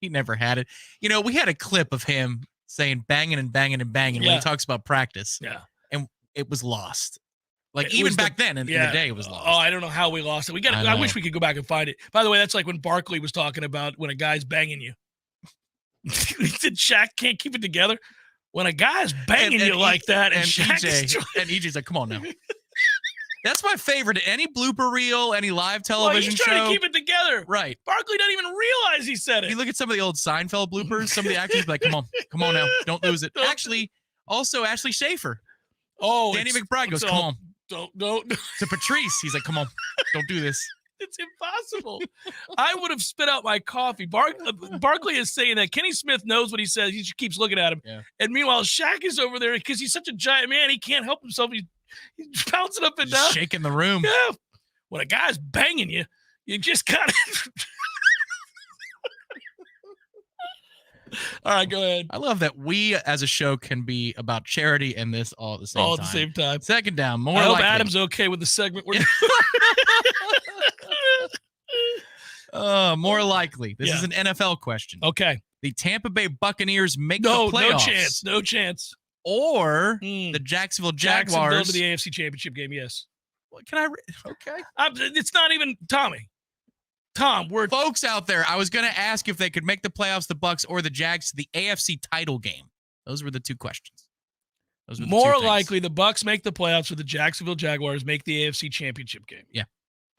He never had it. We had a clip of him saying banging and banging and banging when he talks about practice. Yeah. And it was lost. Like even back then in the day, it was lost. Oh, I don't know how we lost it. I wish we could go back and find it. By the way, that's like when Barkley was talking about when a guy's banging you. He said Shaq can't keep it together. When a guy's banging you like that, and EJ's like, come on now. That's my favorite. Any blooper reel, any live television he's trying to keep it together. Right. Barkley doesn't even realize he said it. You look at some of the old Seinfeld bloopers, some of the actors be like, come on now, don't lose it. Actually, also Ashley Schaefer. Oh, Danny McBride goes, come on. Don't. To Patrice, he's like, come on, don't do this. It's impossible. I would have spit out my coffee. Barkley is saying that Kenny Smith knows what he says. He just keeps looking at him. Yeah. And meanwhile, Shaq is over there because he's such a giant man. He can't help himself. He's bouncing up and down. Shaking the room. Yeah. When a guy's banging you, you just got to. All right, go ahead. I love that we as a show can be about charity and this all at the same time. All at the same time. Second down. I hope Adam's okay with the segment. More likely. This is an NFL question. Okay. The Tampa Bay Buccaneers make the playoffs. No chance. Or the Jacksonville Jaguars. Jacksonville to the AFC Championship game, yes. What can I okay. It's not even Tommy. Tom, we're folks out there. I was going to ask if they could make the playoffs, the Bucs or the Jags, to the AFC title game. Those were the two questions. More likely the Bucs make the playoffs or the Jacksonville Jaguars make the AFC Championship game. Yeah.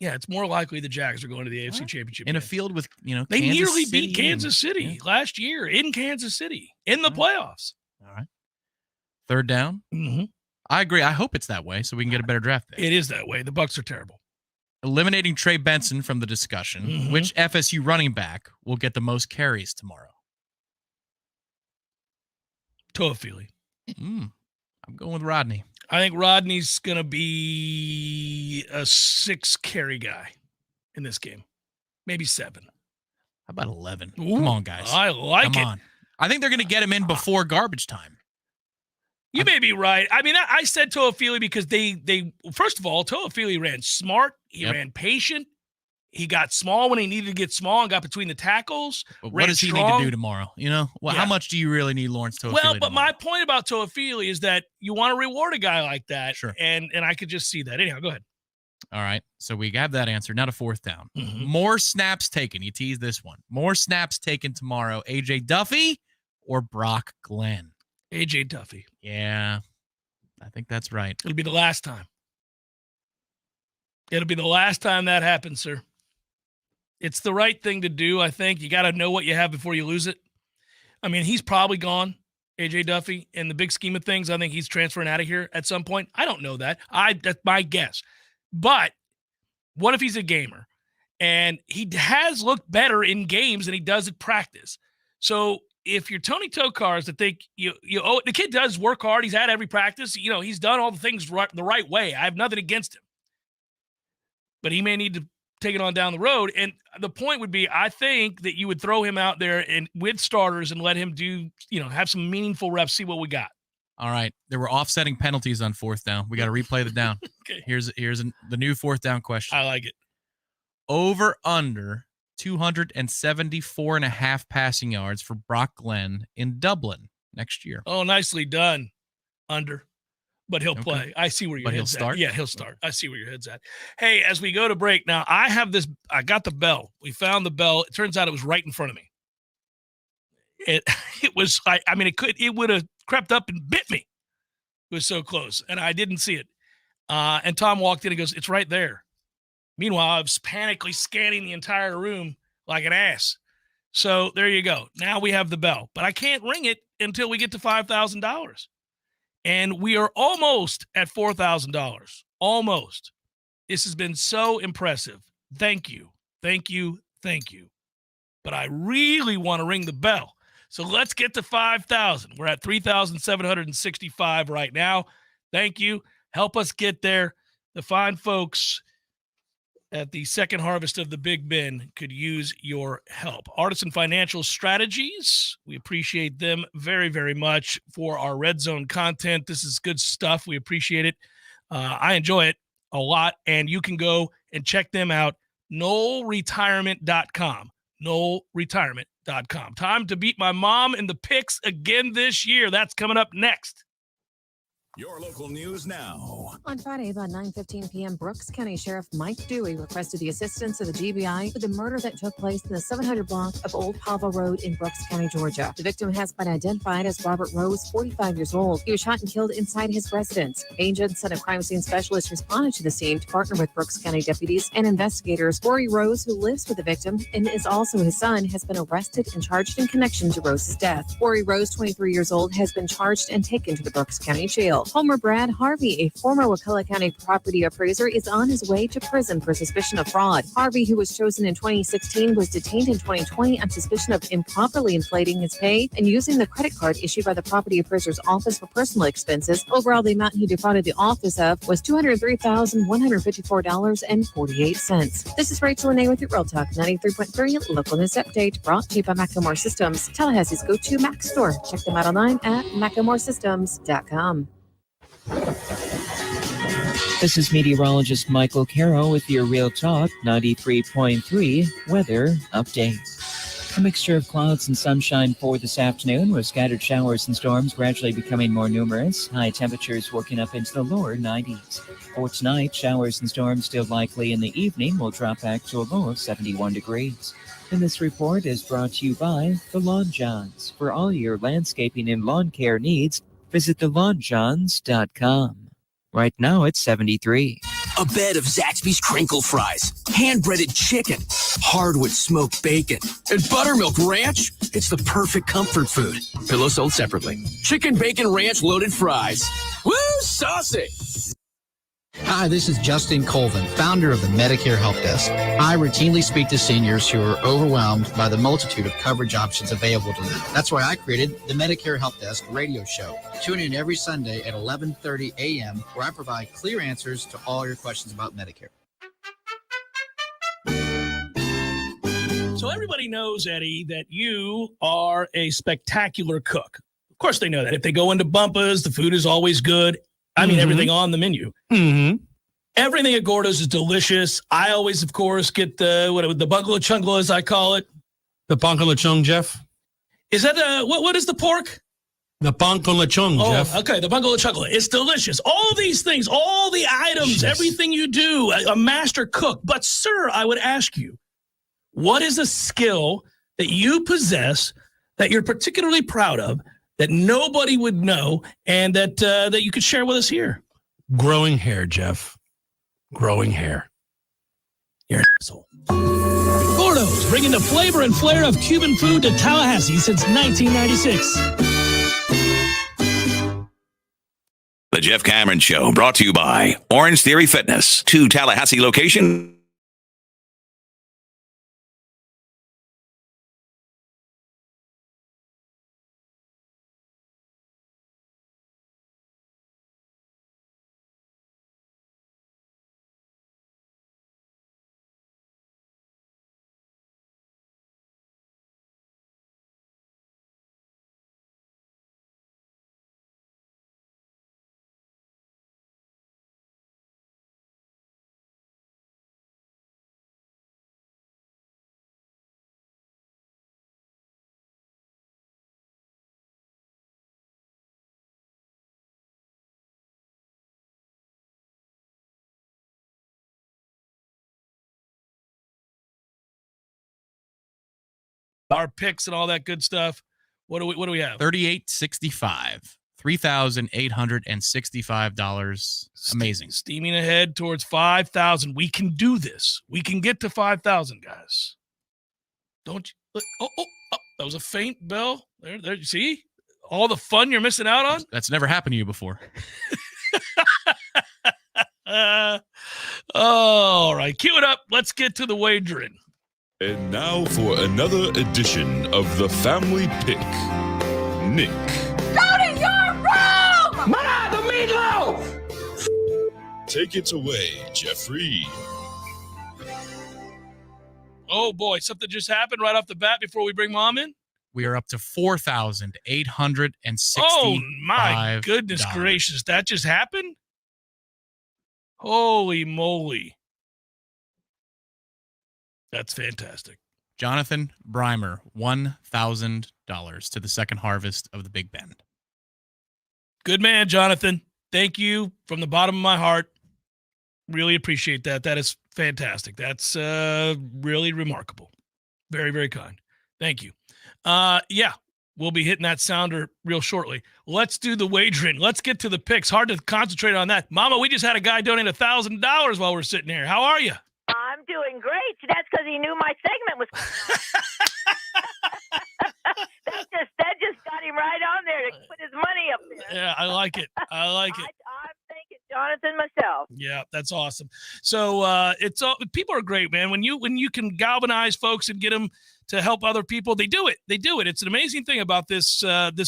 Yeah, it's more likely the Jags are going to the AFC Championship in a game. field with, they Kansas nearly beat Kansas City last year in Kansas City in the playoffs. All right. Third down. Mm-hmm. I agree. I hope it's that way so we can get a better draft pick. It is that way. The Bucs are terrible. Eliminating Trey Benson from the discussion. Mm-hmm. Which FSU running back will get the most carries tomorrow? Toafili. I'm going with Rodney. I think Rodney's going to be a 6-carry guy in this game. Maybe 7. How about 11? Ooh, Come on, guys. I like Come it. on. I think they're going to get him in before garbage time. You may be right. I mean, I said Toafili because they first of all, Toafili ran smart. He ran patient. He got small when he needed to get small and got between the tackles. But what does he need to do tomorrow? How much do you really need Lawrence Toafili? Well, but my point about Toafili is that you want to reward a guy like that. Sure. And I could just see that. Anyhow, go ahead. All right. So we have that answer. Now to fourth down. Mm-hmm. More snaps taken. You teased this one. More snaps taken tomorrow. AJ Duffy or Brock Glenn? AJ Duffy. Yeah. I think that's right. It'll be the last time. It'll be the last time that happens, sir. It's the right thing to do, I think. You got to know what you have before you lose it. I mean, he's probably gone, AJ Duffy. In the big scheme of things, I think he's transferring out of here at some point. I don't know that. That's my guess. But what if he's a gamer? And he has looked better in games than he does at practice. So if you're Tony Tokars to think the kid does work hard. He's at every practice. He's done all the things the right way. I have nothing against him. But he may need to take it on down the road. And the point would be, I think that you would throw him out there and with starters and let him do, have some meaningful reps, see what we got. All right. There were offsetting penalties on fourth down. We got to replay the down. Okay. Here's the new fourth down question. I like it. Over under 274.5 passing yards for Brock Glenn in Dublin next year. Oh, nicely done. Under. But he'll play. I see where your head's at. Yeah, he'll start. I see where your head's at. Hey, as we go to break now, I got the bell. We found the bell. It turns out it was right in front of me. It was, it would have crept up and bit me. It was so close, and I didn't see it. And Tom walked in and goes, "It's right there." Meanwhile, I was panically scanning the entire room like an ass. So there you go. Now we have the bell, but I can't ring it until we get to $5,000. And we are almost at $4,000. Almost. This has been so impressive. Thank you. Thank you. Thank you. But I really want to ring the bell. So let's get to 5,000. We're at 3,765 right now. Thank you. Help us get there. The fine folks at the second harvest of the Big Ben could use your help. Artisan Financial Strategies, we appreciate them very, very much for our Red Zone content. This is good stuff. We appreciate it. I enjoy it a lot, and you can go and check them out, KnollRetirement.com. KnollRetirement.com. Time to beat my mom in the picks again this year. That's coming up next. Your local news now. On Friday, about 9:15 p.m., Brooks County Sheriff Mike Dewey requested the assistance of the GBI for the murder that took place in the 700 block of Old Pava Road in Brooks County, Georgia. The victim has been identified as Robert Rose, 45 years old. He was shot and killed inside his residence. Agents and a crime scene specialist responded to the scene to partner with Brooks County deputies and investigators. Corey Rose, who lives with the victim and is also his son, has been arrested and charged in connection to Rose's death. Corey Rose, 23 years old, has been charged and taken to the Brooks County Jail. Homer Brad Harvey, a former Wakulla County property appraiser, is on his way to prison for suspicion of fraud. Harvey, who was chosen in 2016, was detained in 2020 on suspicion of improperly inflating his pay and using the credit card issued by the property appraiser's office for personal expenses. Overall, the amount he defrauded the office of was $203,154.48. This is Rachel Renee with your Real Talk 93.3 Local News Update, brought to you by Macklemore Systems, Tallahassee's go-to Mac store. Check them out online at MacklemoreSystems.com. This is meteorologist Michael Carroll with your Real Talk 93.3 weather update. A mixture of clouds and sunshine for this afternoon, with scattered showers and storms gradually becoming more numerous. High temperatures working up into the lower 90s. For tonight, showers and storms still likely in the evening will drop back to a low of 71 degrees. And this report is brought to you by The Lawn Johns. For all your landscaping and lawn care needs, visit thelawnjohns.com. Right now it's 73. A bed of Zaxby's crinkle fries, hand-breaded chicken, hardwood smoked bacon, and buttermilk ranch. It's the perfect comfort food. Pillows sold separately. Chicken bacon ranch loaded fries. Woo, saucy! Hi, this is Justin Colvin, founder of the Medicare Help Desk. I routinely speak to seniors who are overwhelmed by the multitude of coverage options available to them. That's why I created the Medicare Help Desk radio show. Tune in every Sunday at 11:30 a.m. where I provide clear answers to all your questions about Medicare. So everybody knows, Eddie, that you are a spectacular cook. Of course they know that. If they go into Bumpa's, the food is always good. I mean, everything on the menu. Everything at Gordo's is delicious. I always, of course, get the bungalow chungla, as I call it. The bungalow chung, Jeff? Is that what is the pork? The bungalow chung, Jeff. Okay, the bungalow chungla. It's delicious. All these things, all the items, everything you do, a master cook. But, sir, I would ask you, what is a skill that you possess that you're particularly proud of, that nobody would know, and that you could share with us here? Growing hair, Jeff. Growing hair. You're an asshole. Gordo's, bringing the flavor and flair of Cuban food to Tallahassee since 1996. The Jeff Cameron Show, brought to you by Orange Theory Fitness, 2 Tallahassee location. Our picks and all that good stuff. What do we have? $38.65, $3,865. Amazing. Steaming ahead towards 5,000. We can do this. We can get to 5,000, guys. Don't you? Oh, that was a faint bell. There. You see all the fun you're missing out on. That's never happened to you before. All right, cue it up. Let's get to the wagering. And now for another edition of the Family Pick. Nick. Go to your room! Mana, the meatloaf! Take it away, Jeffrey. Oh, boy. Something just happened right off the bat before we bring Mom in? We are up to $4,865. Oh, my goodness gracious. That just happened? Holy moly. That's fantastic. Jonathan Breimer, $1,000 to the second harvest of the Big Bend. Good man, Jonathan. Thank you from the bottom of my heart. Really appreciate that. That is fantastic. That's really remarkable. Very, very kind. Thank you. Yeah, we'll be hitting that sounder real shortly. Let's do the wagering. Let's get to the picks. Hard to concentrate on that. Mama, we just had a guy donate $1,000 while we're sitting here. How are you? I'm doing great. That's because he knew my segment was that just got him right on there to put his money up there. Yeah, I like it. I'm thinking Jonathan myself. Yeah, that's awesome. So it's all, people are great, man. When you can galvanize folks and get them to help other people, they do it. It's an amazing thing about this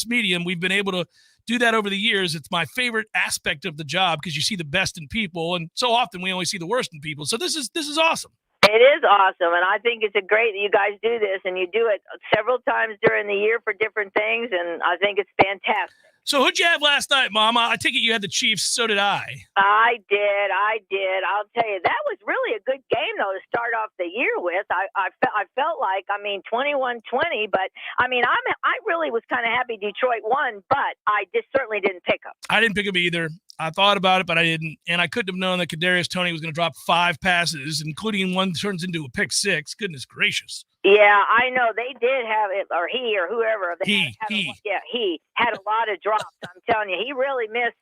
medium. We've been able to do that over the years. It's my favorite aspect of the job because you see the best in people, and so often we only see the worst in people. So this is awesome. It is awesome, and I think it's great that you guys do this, and you do it several times during the year for different things, and I think it's fantastic. So who'd you have last night, Mama? I take it you had the Chiefs. So did I. I did. I'll tell you, that was really a good game, though, to start off the year with. I felt like, 21-20, but, I really was kind of happy Detroit won, but I just certainly didn't pick them. I didn't pick them either. I thought about it, but I didn't. And I couldn't have known that Kadarius Toney was going to drop 5 passes, including one turns into a pick 6. Goodness gracious. Yeah, I know. They did have it, or he or whoever. He had a lot of drops. I'm telling you, he really missed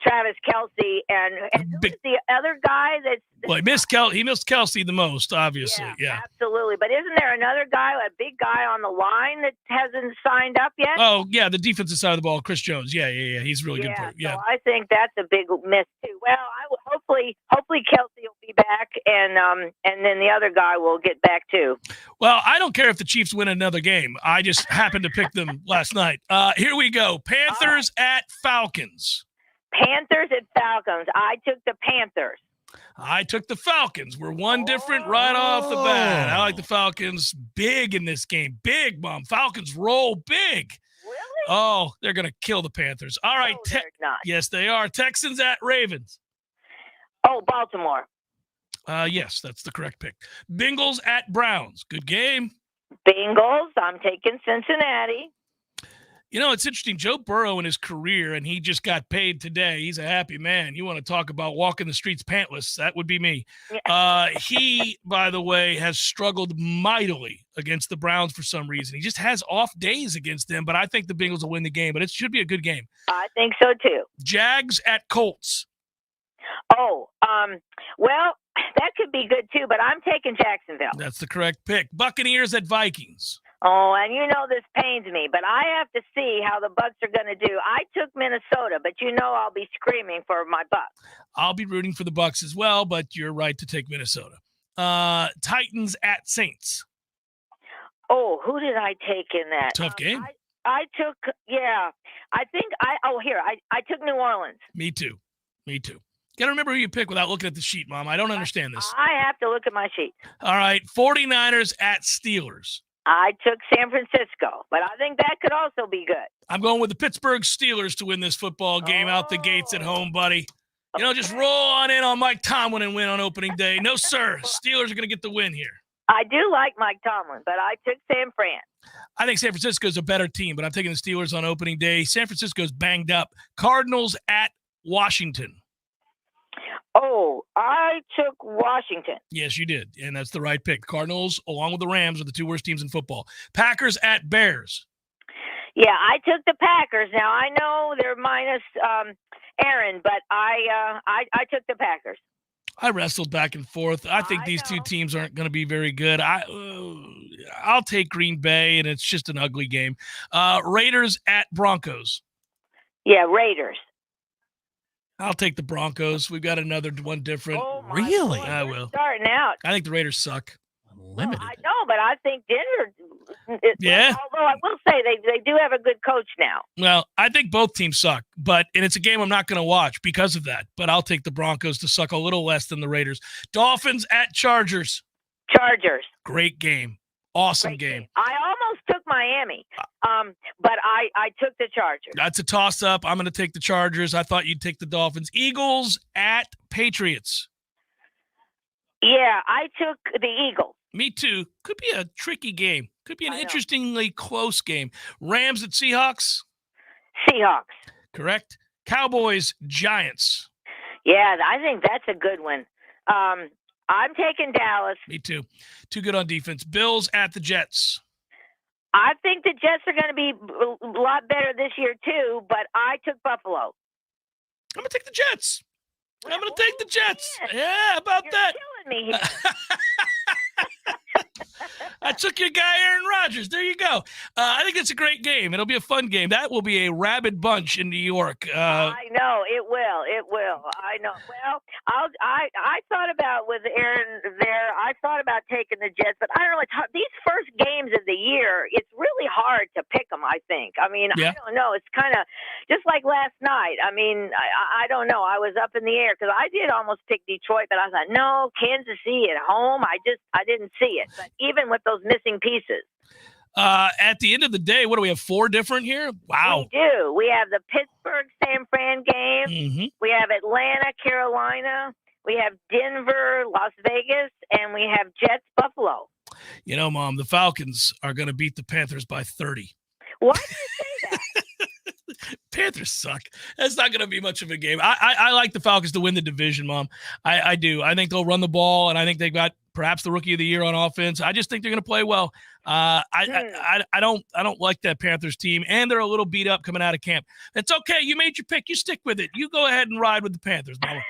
Travis Kelce and who's the other guy that's well, he missed Kelce the most, obviously. Yeah. Absolutely. But isn't there another guy, a big guy on the line that hasn't signed up yet? Oh, yeah, the defensive side of the ball, Chris Jones. Yeah. He's really good for it. Yeah. So I think that's a big miss too. Well, hopefully Kelce will be back, and then the other guy will get back too. Well, I don't care if the Chiefs win another game. I just happened to pick them last night. Here we go. Panthers at Falcons. Panthers at Falcons. I took the Panthers. I took the Falcons. We're one different right off the bat. I like the Falcons big in this game. Big, Mom. Falcons roll big. Really? Oh, they're going to kill the Panthers. All right. No, they're not. Yes, they are. Texans at Ravens. Oh, Baltimore. Yes, that's the correct pick. Bengals at Browns. Good game. Bengals. I'm taking Cincinnati. You know, it's interesting. Joe Burrow in his career, and he just got paid today. He's a happy man. You want to talk about walking the streets pantless? That would be me. He, by the way, has struggled mightily against the Browns for some reason. He just has off days against them, but I think the Bengals will win the game. But it should be a good game. I think so, too. Jags at Colts. Oh, well, that could be good, too, but I'm taking Jacksonville. That's the correct pick. Buccaneers at Vikings. Oh, and you know this pains me, but I have to see how the Bucs are going to do. I took Minnesota, but you know I'll be screaming for my Bucs. I'll be rooting for the Bucs as well, but you're right to take Minnesota. Titans at Saints. Oh, who did I take in that? Tough game. I took, I took New Orleans. Me too. Got to remember who you pick without looking at the sheet, Mom. I don't understand this. I have to look at my sheet. All right, 49ers at Steelers. I took San Francisco, but I think that could also be good. I'm going with the Pittsburgh Steelers to win this football game out the gates at home, buddy. You know, just roll on in on Mike Tomlin and win on opening day. No, sir. Steelers are going to get the win here. I do like Mike Tomlin, but I took San Fran. I think San Francisco is a better team, but I'm taking the Steelers on opening day. San Francisco's banged up. Cardinals at Washington. Oh, I took Washington. Yes, you did, and that's the right pick. Cardinals, along with the Rams, are the two worst teams in football. Packers at Bears. Yeah, I took the Packers. Now, I know they're minus Aaron, but I took the Packers. I wrestled back and forth. I think these two teams aren't going to be very good. I'll take Green Bay, and it's just an ugly game. Raiders at Broncos. Yeah, Raiders. I'll take the Broncos. We've got another one different. Oh, really? God. I will. Starting out. I think the Raiders suck. Limited. Well, I know, but I think Denver. Yeah. Although I will say they do have a good coach now. Well, I think both teams suck, and it's a game I'm not going to watch because of that. But I'll take the Broncos to suck a little less than the Raiders. Dolphins at Chargers. Chargers. Great game. Awesome game. I almost took Miami, but I took the Chargers. That's a toss-up. I'm going to take the Chargers. I thought you'd take the Dolphins. Eagles at Patriots. Yeah, I took the Eagles. Me too. Could be a tricky game. Could be an interestingly close game. Rams at Seahawks. Seahawks. Correct. Cowboys, Giants. Yeah, I think that's a good one. I'm taking Dallas. Me too. Too good on defense. Bills at the Jets. I think the Jets are going to be a lot better this year too, but I took Buffalo. I'm going to take the Jets. I'm going to take the Jets. Yeah, how about that? You're killing me here. I took your guy, Aaron Rodgers. There you go. I think it's a great game. It'll be a fun game. That will be a rabid bunch in New York. I know it will. It will. I know. Well, I thought about with Aaron there. I thought about taking the Jets, but I don't know. These first games of the year, it's really hard to pick them. I think. I mean, I don't know. It's kind of just like last night. I mean, I don't know. I was up in the air because I did almost pick Detroit, but I thought, no, Kansas City at home. I didn't see it. But even with those missing pieces. At the end of the day, what do we have? 4 different here? Wow. We do. We have the Pittsburgh San Fran game. Mm-hmm. We have Atlanta, Carolina. We have Denver, Las Vegas, and we have Jets, Buffalo. You know, Mom, the Falcons are going to beat the Panthers by 30. Why do you say that? Panthers suck. That's not going to be much of a game. I like the Falcons to win the division, Mom. I do. I think they'll run the ball, and I think they've got perhaps the rookie of the year on offense. I just think they're going to play well. I don't like that Panthers team, and they're a little beat up coming out of camp. It's okay. You made your pick. You stick with it. You go ahead and ride with the Panthers, Mama.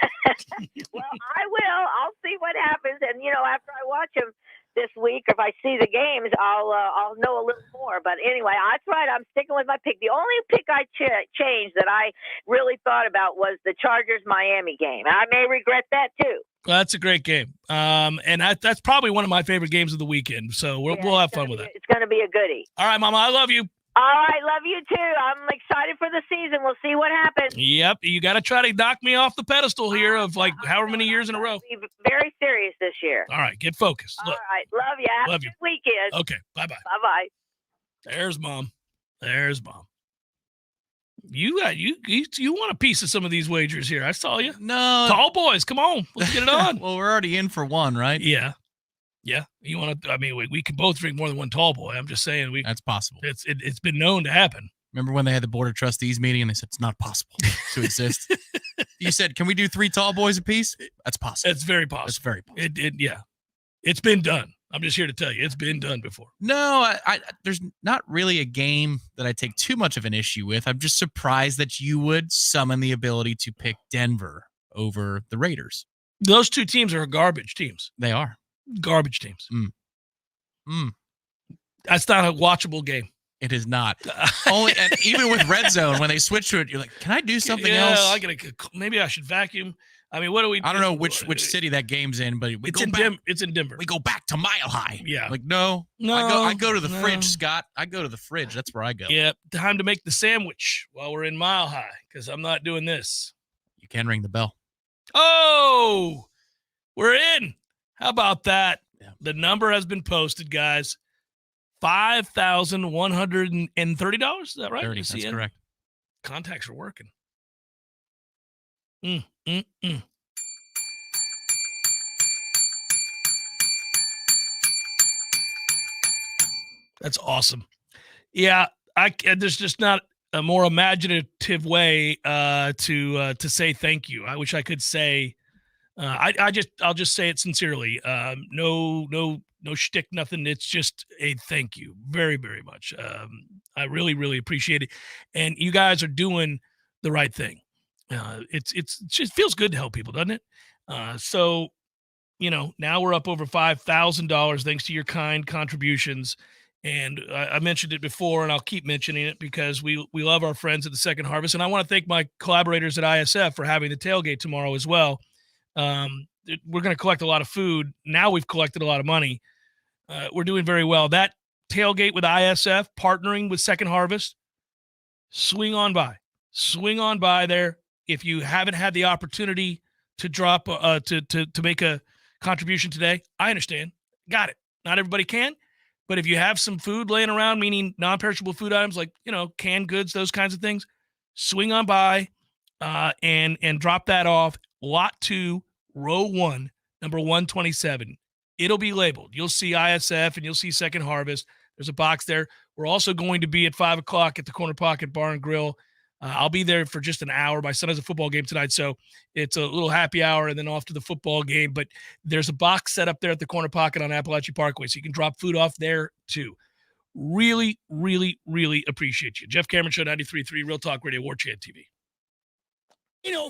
Well, I will. I'll see what happens, and after I watch them this week, if I see the games, I'll know a little more. But anyway, that's right. I'm sticking with my pick. The only pick I changed that I really thought about was the Chargers-Miami game. I may regret that too. Well, that's a great game, and that's probably one of my favorite games of the weekend. So we'll have fun with it. It's going to be a goodie. All right, Mama, I love you. All right, love you too. I'm excited for the season. We'll see what happens. Yep, you got to try to knock me off the pedestal here of like however many years in a row. Be very serious this year. All right, get focused. All right, love you. Have a good weekend. Okay, bye-bye. Bye-bye. There's Mom. You want a piece of some of these wagers here? I saw you. No, tall boys, come on, let's get it on. Well, we're already in for one, right? Yeah. You want to? I mean, we can both drink more than one tall boy. I'm just saying that's possible. It's been known to happen. Remember when they had the board of trustees meeting and they said it's not possible to exist? You said, "Can we do 3 tall boys apiece?" That's possible. It's very possible. It's very possible. It's been done. I'm just here to tell you, it's been done before. No, there's not really a game that I take too much of an issue with. I'm just surprised that you would summon the ability to pick Denver over the Raiders. Those two teams are garbage teams. They are. Garbage teams. That's not a watchable game. It is not. Only, and even with Red Zone, when they switch to it, you're like, can I do something else? Maybe I should vacuum. I mean, what do we? I don't know which city that game's in, but it's in Denver. We go back to Mile High. Yeah. Like no. I go to the fridge, Scott. I go to the fridge. That's where I go. Yeah. Time to make the sandwich while we're in Mile High because I'm not doing this. You can ring the bell. Oh, we're in. How about that? Yeah. The number has been posted, guys. $5,130. Is that right? 30, that's correct. Contacts are working. That's awesome. Yeah, there's just not a more imaginative way to say thank you. I wish I could say. I'll just say it sincerely. No shtick, nothing. It's just a thank you very, very much. I really, really appreciate it. And you guys are doing the right thing. It just feels good to help people, doesn't it? So, now we're up over $5,000 thanks to your kind contributions. And I mentioned it before, and I'll keep mentioning it because we love our friends at the Second Harvest. And I want to thank my collaborators at ISF for having the tailgate tomorrow as well. We're going to collect a lot of food. Now we've collected a lot of money. We're doing very well. That tailgate with ISF partnering with Second Harvest, swing on by there. If you haven't had the opportunity to drop, to make a contribution today, I understand. Got it. Not everybody can, but if you have some food laying around, meaning non-perishable food items like, canned goods, those kinds of things, swing on by, and drop that off. Lot 2, row 1, number 127. It'll be labeled. You'll see ISF and you'll see Second Harvest. There's a box there. We're also going to be at 5 o'clock at the Corner Pocket Bar and Grill. I'll be there for just an hour. My son has a football game tonight, so it's a little happy hour and then off to the football game. But there's a box set up there at the Corner Pocket on Appalachian Parkway, so you can drop food off there too. Really, really, really appreciate you. Jeff Cameron Show, 93.3 Real Talk Radio, Warchant TV.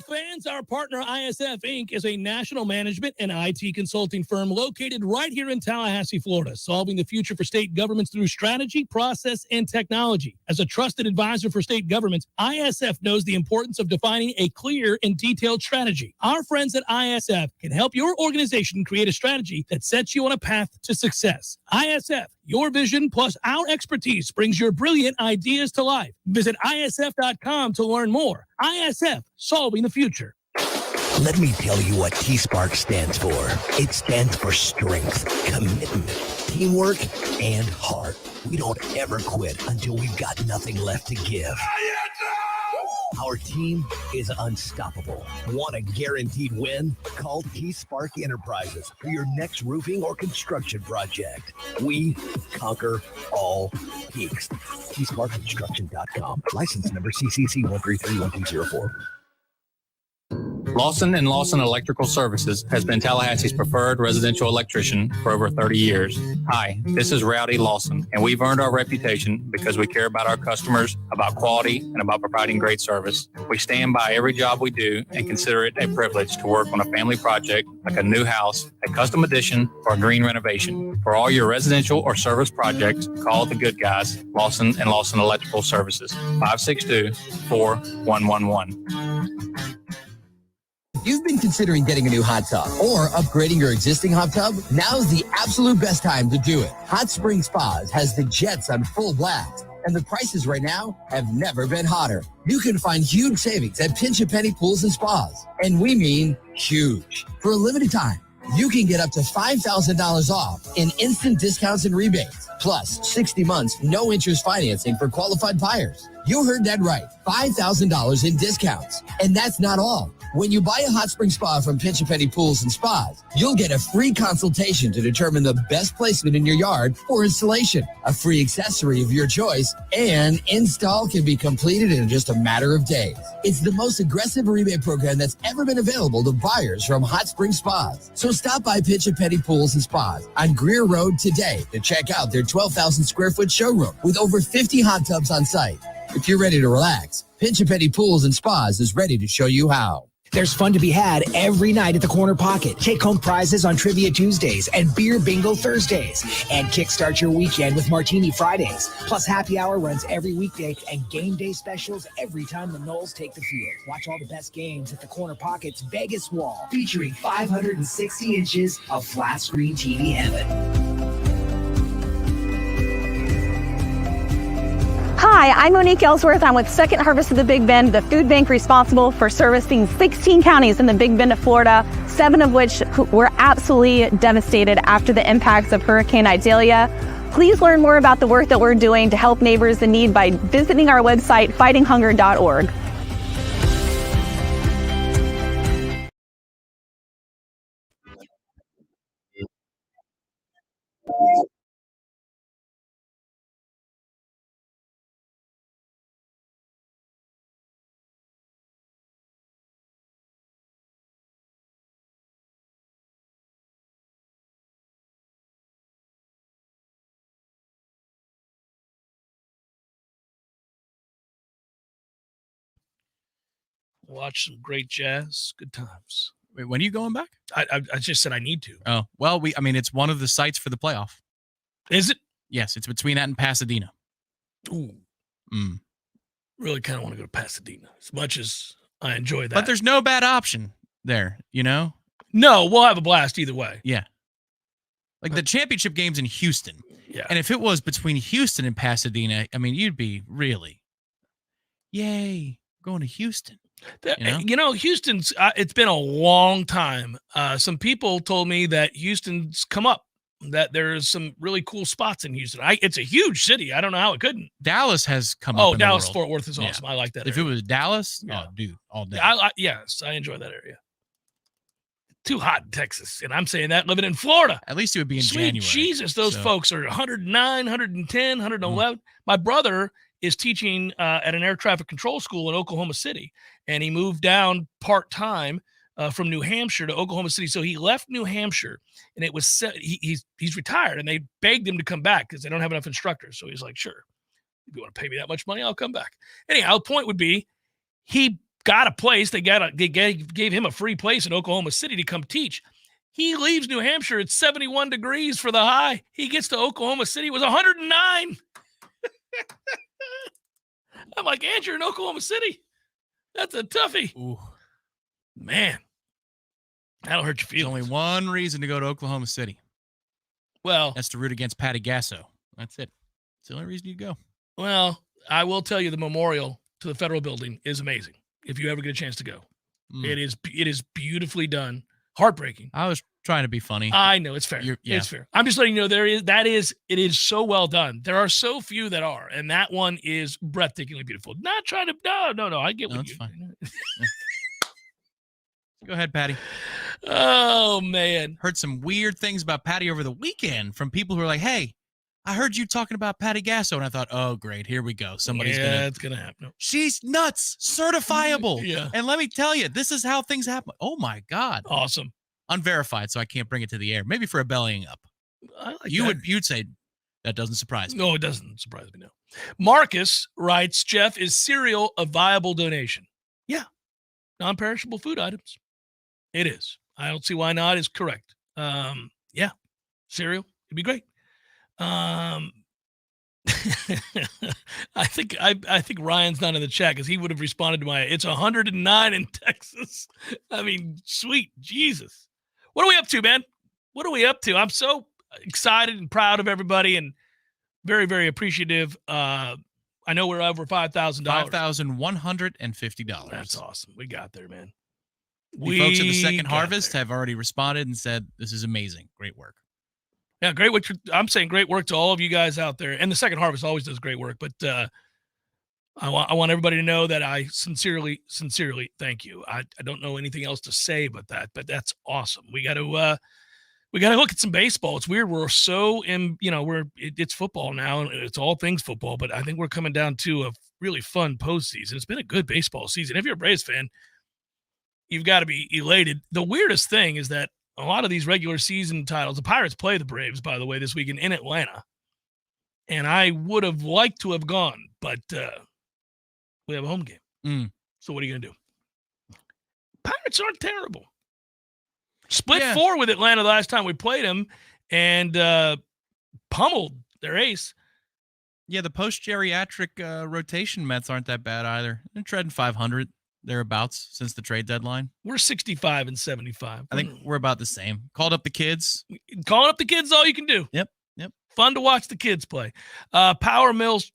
Fans, our partner ISF Inc. is a national management and IT consulting firm located right here in Tallahassee, Florida, solving the future for state governments through strategy, process, and technology. As a trusted advisor for state governments, ISF knows the importance of defining a clear and detailed strategy. Our friends at ISF can help your organization create a strategy that sets you on a path to success. ISF, your vision plus our expertise brings your brilliant ideas to life. Visit ISF.com to learn more. ISF, solving the future. Let me tell you what T-Spark stands for. It stands for strength, commitment, teamwork, and heart. We don't ever quit until we've got nothing left to give. Our team is unstoppable. Want a guaranteed win? Call T-Spark Enterprises for your next roofing or construction project. We conquer all peaks. TSparkConstruction.com. License number CCC 1331204. Lawson & Lawson Electrical Services has been Tallahassee's preferred residential electrician for over 30 years. Hi, this is Rowdy Lawson, and we've earned our reputation because we care about our customers, about quality, and about providing great service. We stand by every job we do and consider it a privilege to work on a family project like a new house, a custom addition, or a green renovation. For all your residential or service projects, call the good guys, Lawson & Lawson Electrical Services, 562-4111. You've been considering getting a new hot tub or upgrading your existing hot tub? Now's the absolute best time to do it. Hot Spring Spas has the jets on full blast, and the prices right now have never been hotter. You can find huge savings at Pinch a Penny Pools and Spas, and we mean huge. For a limited time, you can get up to $5,000 off in instant discounts and rebates, plus 60 months no interest financing for qualified buyers. You heard that right, $5,000 in discounts. And that's not all. When you buy a Hot Spring Spa from Pinch a Penny Pools and Spas, you'll get a free consultation to determine the best placement in your yard for installation, a free accessory of your choice, and install can be completed in just a matter of days. It's the most aggressive rebate program that's ever been available to buyers from Hot Spring Spas. So stop by Pinch a Penny Pools and Spas on Greer Road today to check out their 12,000 square foot showroom with over 50 hot tubs on site. If you're ready to relax, Pinch a Penny Pools and Spas is ready to show you how. There's fun to be had every night at the Corner Pocket. Take home prizes on Trivia Tuesdays and Beer Bingo Thursdays. And kickstart your weekend with Martini Fridays. Plus happy hour runs every weekday and game day specials every time the Noles take the field. Watch all the best games at the Corner Pocket's Vegas Wall, featuring 560 inches of flat screen TV heaven. Hi, I'm Monique Ellsworth. I'm with Second Harvest of the Big Bend, the food bank responsible for servicing 16 counties in the Big Bend of Florida, 7 of which were absolutely devastated after the impacts of Hurricane Idalia. Please learn more about the work that we're doing to help neighbors in need by visiting our website, fightinghunger.org. Watch some great jazz. Good times. Wait, when are you going back? I just said I need to. Oh, well, it's one of the sites for the playoff. Is it? Yes, it's between that and Pasadena. Ooh. Really kind of want to go to Pasadena as much as I enjoy that. But there's no bad option there, you know? No, we'll have a blast either way. Yeah. Like the championship game's in Houston. Yeah. And if it was between Houston and Pasadena, you'd be really, yay, going to Houston. Houston's, it's been a long time. Some people told me that Houston's come up, that there's some really cool spots in Houston. It's a huge city. I don't know how it couldn't. Dallas has come up. Oh, Dallas, Fort Worth is awesome. I like that If area. it was Dallas, Yeah. oh, dude, all day. Yes, I enjoy that area. Too hot in Texas. And I'm saying that living in Florida. At least it would be in Sweet January. Jesus, those folks are 109, 110, 111. My brother is teaching at an air traffic control school in Oklahoma City, and he moved down part-time from New Hampshire to Oklahoma City. So he left New Hampshire, and it was he's retired, and they begged him to come back because they don't have enough instructors. So he's like, sure, if you want to pay me that much money, I'll come back. Anyhow, the point would be he got a place. They gave him a free place in Oklahoma City to come teach. He leaves New Hampshire. It's 71 degrees for the high. He gets to Oklahoma City. It was 109. I'm like, Andrew, in Oklahoma City. That's a toughie. Ooh. Man, that'll hurt your feelings. There's only one reason to go to Oklahoma City. Well, that's to root against Patty Gasso. That's it. It's the only reason you go. Well, I will tell you the memorial to the federal building is amazing. If you ever get a chance to go, it is beautifully done. Heartbreaking. I was trying to be funny. I know it's fair. It's fair. I'm just letting you know it is so well done. There are so few that are, and that one is breathtakingly beautiful. Not trying to no. I get what you. Fine. Go ahead, Patty. Oh man, heard some weird things about Patty over the weekend from people who are like, "Hey, I heard you talking about Patty Gasso, and I thought, oh, great, here we go. Somebody's it's gonna happen. No. She's nuts, certifiable. Yeah. And let me tell you, this is how things happen. Oh my God. Awesome. Unverified, so I can't bring it to the air. Maybe for a bellying up. I like You'd say that doesn't surprise me. No, it doesn't surprise me. No. Marcus writes, Jeff, is cereal a viable donation? Yeah. Non-perishable food items. It is. I don't see why not is correct. Yeah. Cereal. It'd be great. I think Ryan's not in the chat because he would have responded to it's 109 in Texas. I mean, sweet Jesus. What are we up to, man? What are we up to? I'm so excited and proud of everybody and very, very appreciative. I know we're over $5,000. $5,150. That's awesome. We got there, man. The folks at the Second Harvest have already responded and said, this is amazing. Great work. Yeah, great work. I'm saying great work to all of you guys out there. And the Second Harvest always does great work. But I want everybody to know that I sincerely thank you. I don't know anything else to say but that. But that's awesome. We got to look at some baseball. It's weird. We're so it's football now, and it's all things football. But I think we're coming down to a really fun postseason. It's been a good baseball season. If you're a Braves fan, you've got to be elated. The weirdest thing is that a lot of these regular season titles, the Pirates play the Braves, by the way, this weekend in Atlanta. And I would have liked to have gone, but we have a home game. So what are you going to do? Pirates aren't terrible. Split 4 with Atlanta the last time we played them and pummeled their ace. Yeah, the post-geriatric rotation Mets aren't that bad either. They're treading 500. Thereabouts since the trade deadline. We're 65 and 75. I think we're about the same. Called up the kids. Calling up the kids, all you can do. Yep. Fun to watch the kids play. Power Mills,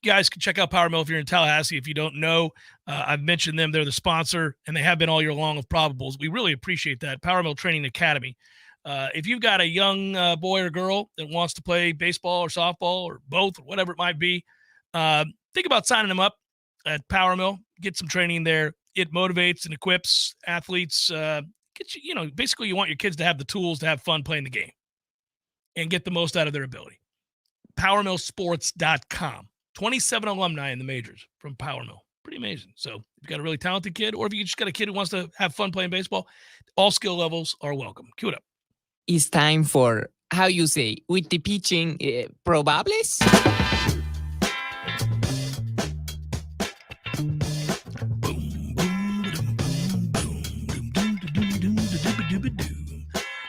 guys can check out Power Mill if you're in Tallahassee. If you don't know, I've mentioned them. They're the sponsor, and they have been all year long of probables. We really appreciate that. Power Mill Training Academy. If you've got a young boy or girl that wants to play baseball or softball or both or whatever it might be, think about signing them up at Power Mill. Get some training there. It motivates and equips athletes. Basically you want your kids to have the tools to have fun playing the game and get the most out of their ability. PowerMillSports.com. 27 alumni in the majors from Power Mill. Pretty amazing. So if you've got a really talented kid, or if you just got a kid who wants to have fun playing baseball, all skill levels are welcome. Cue it up. It's time for, how you say, with the pitching, probables?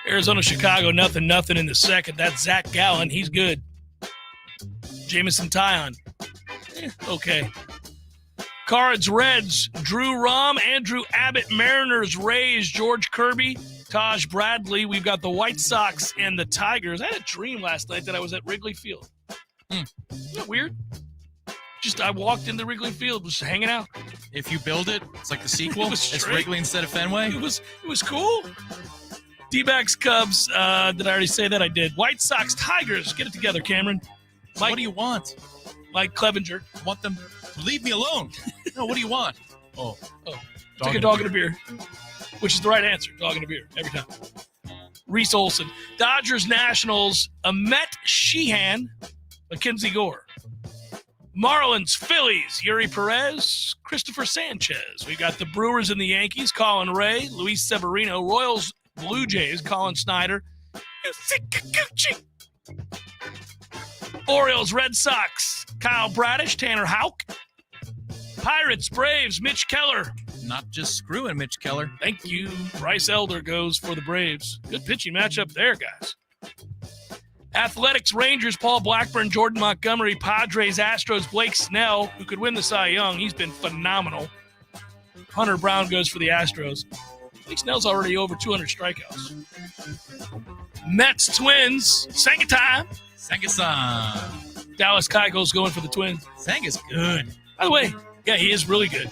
Arizona, Chicago, nothing in the second. That's Zach Gallen. He's good. Jamison Tyon. Okay. Cards, Reds, Drew Rom, Andrew Abbott, Mariners, Rays, George Kirby, Taj Bradley. We've got the White Sox and the Tigers. I had a dream last night that I was at Wrigley Field. Isn't that weird? I walked into Wrigley Field, was hanging out. If you build it, it's like the sequel. It's Wrigley instead of Fenway. It was cool. D-backs, Cubs. Did I already say that? I did. White Sox, Tigers. Get it together, Cameron. So what do you want? Mike Clevenger. I want them to leave me alone. No, what do you want? Oh. Take a dog and a beer. Which is the right answer. Dog and a beer. Every time. Reese Olson. Dodgers, Nationals. Amet Sheehan. Mackenzie Gore. Marlins, Phillies. Yuri Perez. Christopher Sanchez. We got the Brewers and the Yankees. Colin Ray. Luis Severino. Royals, Blue Jays, Colin Snyder. Orioles, Red Sox, Kyle Bradish, Tanner Houck. Pirates, Braves, Mitch Keller. Not just screwing Mitch Keller. Thank you. Bryce Elder goes for the Braves. Good pitching matchup there, guys. Athletics, Rangers, Paul Blackburn, Jordan Montgomery. Padres, Astros, Blake Snell, who could win the Cy Young. He's been phenomenal. Hunter Brown goes for the Astros. Blake Snell's already over 200 strikeouts. Mets, Twins, Senga time. Senga-san. Dallas Keuchel's going for the Twins. Senga's good. By the way, yeah, he is really good.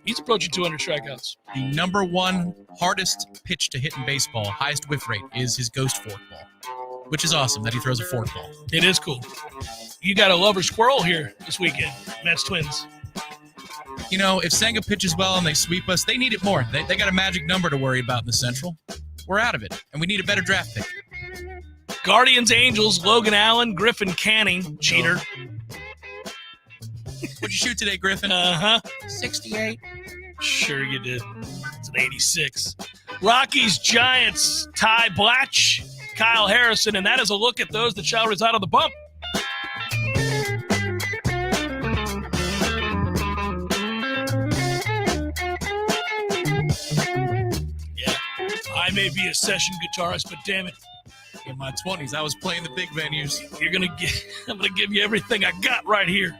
He's approaching 200 strikeouts. The number one hardest pitch to hit in baseball, highest whiff rate, is his ghost forkball, which is awesome that he throws a forkball. It is cool. You got a lover squirrel here this weekend, Mets Twins. You know, if Senga pitches well and they sweep us, they need it more. They got a magic number to worry about in the Central. We're out of it, and we need a better draft pick. Guardians, Angels, Logan Allen, Griffin Canning, cheater. What'd you shoot today, Griffin? 68. Sure you did. It's an 86. Rockies, Giants, Ty Blatch, Kyle Harrison, and that is a look at those that shall reside on the bump. I may be a session guitarist, but damn it, in my 20s, I was playing the big venues. I'm gonna give you everything I got right here.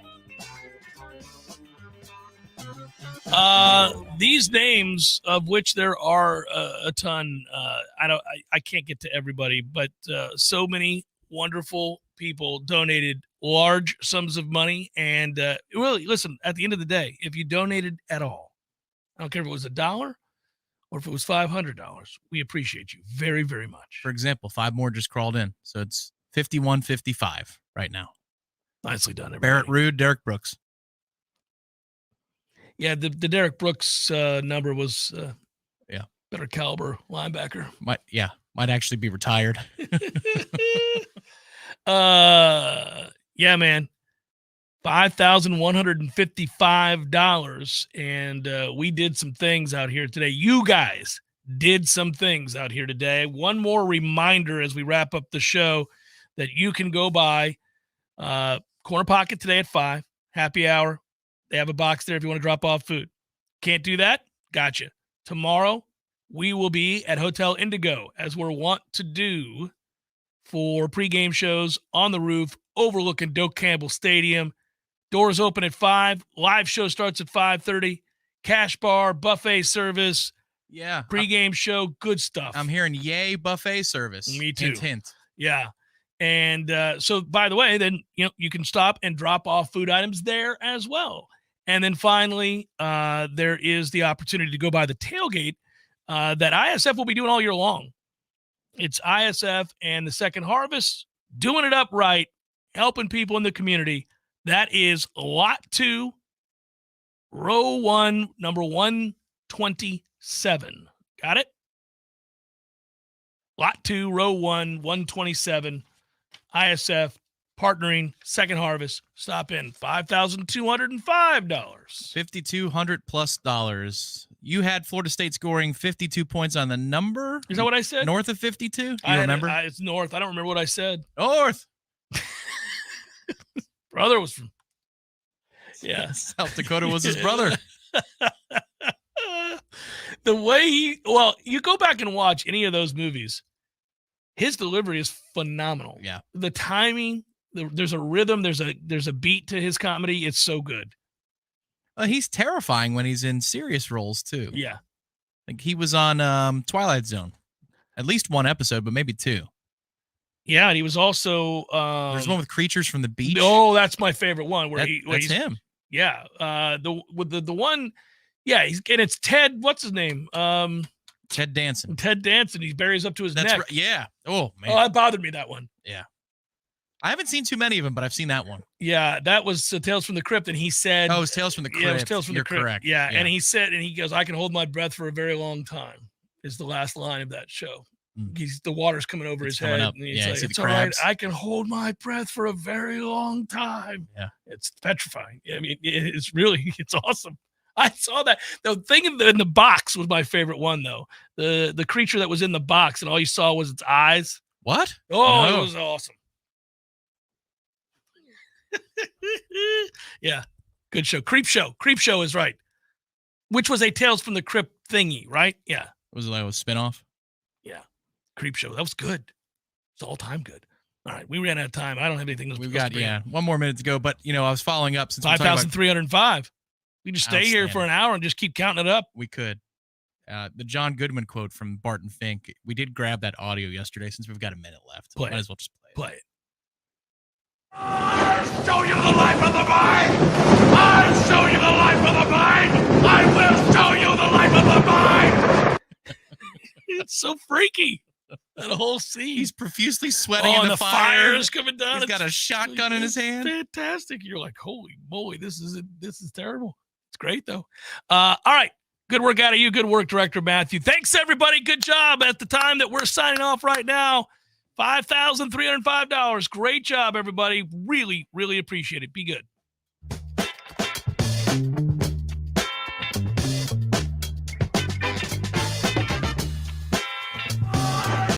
These names, of which there are a ton, I can't get to everybody, but so many wonderful people donated large sums of money. And really, listen, at the end of the day, if you donated at all, I don't care if it was $1 or if it was $500, we appreciate you very, very much. For example, 5 more just crawled in, so it's 51.55 right now. Nicely done, everybody. Barrett Rude, Derek Brooks. Yeah, the Derek Brooks number was yeah, better caliber linebacker. Might actually be retired. Yeah, man. $5,155, and we did some things out here today. You guys did some things out here today. One more reminder as we wrap up the show that you can go by Corner Pocket today at 5, happy hour. They have a box there if you want to drop off food. Can't do that? Gotcha. Tomorrow, we will be at Hotel Indigo, as we're wont to do for pregame shows on the roof overlooking Doak Campbell Stadium. Doors open at 5. Live show starts at 5:30. Cash bar, buffet service. Yeah. Pregame show, good stuff. I'm hearing yay buffet service. Me too. Hint, hint. Yeah. And so, by the way, then you can stop and drop off food items there as well. And then finally, there is the opportunity to go by the tailgate that ISF will be doing all year long. It's ISF and the Second Harvest doing it up right, helping people in the community. That is Lot 2, Row 1, number 127. Got it? Lot 2, Row 1, 127. ISF partnering Second Harvest. Stop in. $5,205. $5,200 plus. You had Florida State scoring 52 points on the number. Is that what I said? North of 52? You remember? It's north. I don't remember what I said. North. Brother was from. Yeah. South Dakota was his brother. The way you go back and watch any of those movies. His delivery is phenomenal. Yeah. The timing, there's a rhythm, there's a beat to his comedy. It's so good. He's terrifying when he's in serious roles too. Yeah. Like he was on Twilight Zone. At least one episode, but maybe 2. Yeah, and he was also there's one with Creatures from the Beach. Oh, that's my favorite one where that's him. Yeah. The one, yeah, and it's Ted, what's his name? Ted Danson. Ted Danson. He buries up to his neck. Right. Yeah. Oh, man. Oh, that bothered me, that one. Yeah. I haven't seen too many of them, but I've seen that one. Yeah, that was Tales from the Crypt, and he said... Oh, it was Tales from the Crypt. Yeah, it was Tales from the Crypt. Correct. Yeah, and he said, and he goes, I can hold my breath for a very long time, is the last line of that show. The water's coming over his head. Up. And he's like, it's all right, I can hold my breath for a very long time. Yeah. It's petrifying. I mean, it's awesome. I saw that. The thing in the box was my favorite one, though. The creature that was in the box, and all you saw was its eyes. What? Oh, no. It was awesome. Yeah. Good show. Creep Show is right. Which was a Tales from the Crypt thingy, right? Yeah. Was it like a spinoff? Yeah. Creep Show. That was good. It's all time good. All right. We ran out of time. I don't have anything else. We've got, one more minute to go. But, I was following up since 5,305. We just stay here for an hour and just keep counting it up. We could. The John Goodman quote from Barton Fink. We did grab that audio yesterday since we've got a minute left. Might as well just play it. I'll show you the life of the mind! I'll show you the life of the mind! I will show you the life of the mind! It's so freaky. That whole scene. He's profusely sweating in and the fire is coming down. He's got a shotgun in his hand. Fantastic. You're like, holy moly, this is terrible. It's great, though. All right. Good work out of you. Good work, Director Matthew. Thanks, everybody. Good job. At the time that we're signing off right now, $5,305. Great job, everybody. Really, really appreciate it. Be good.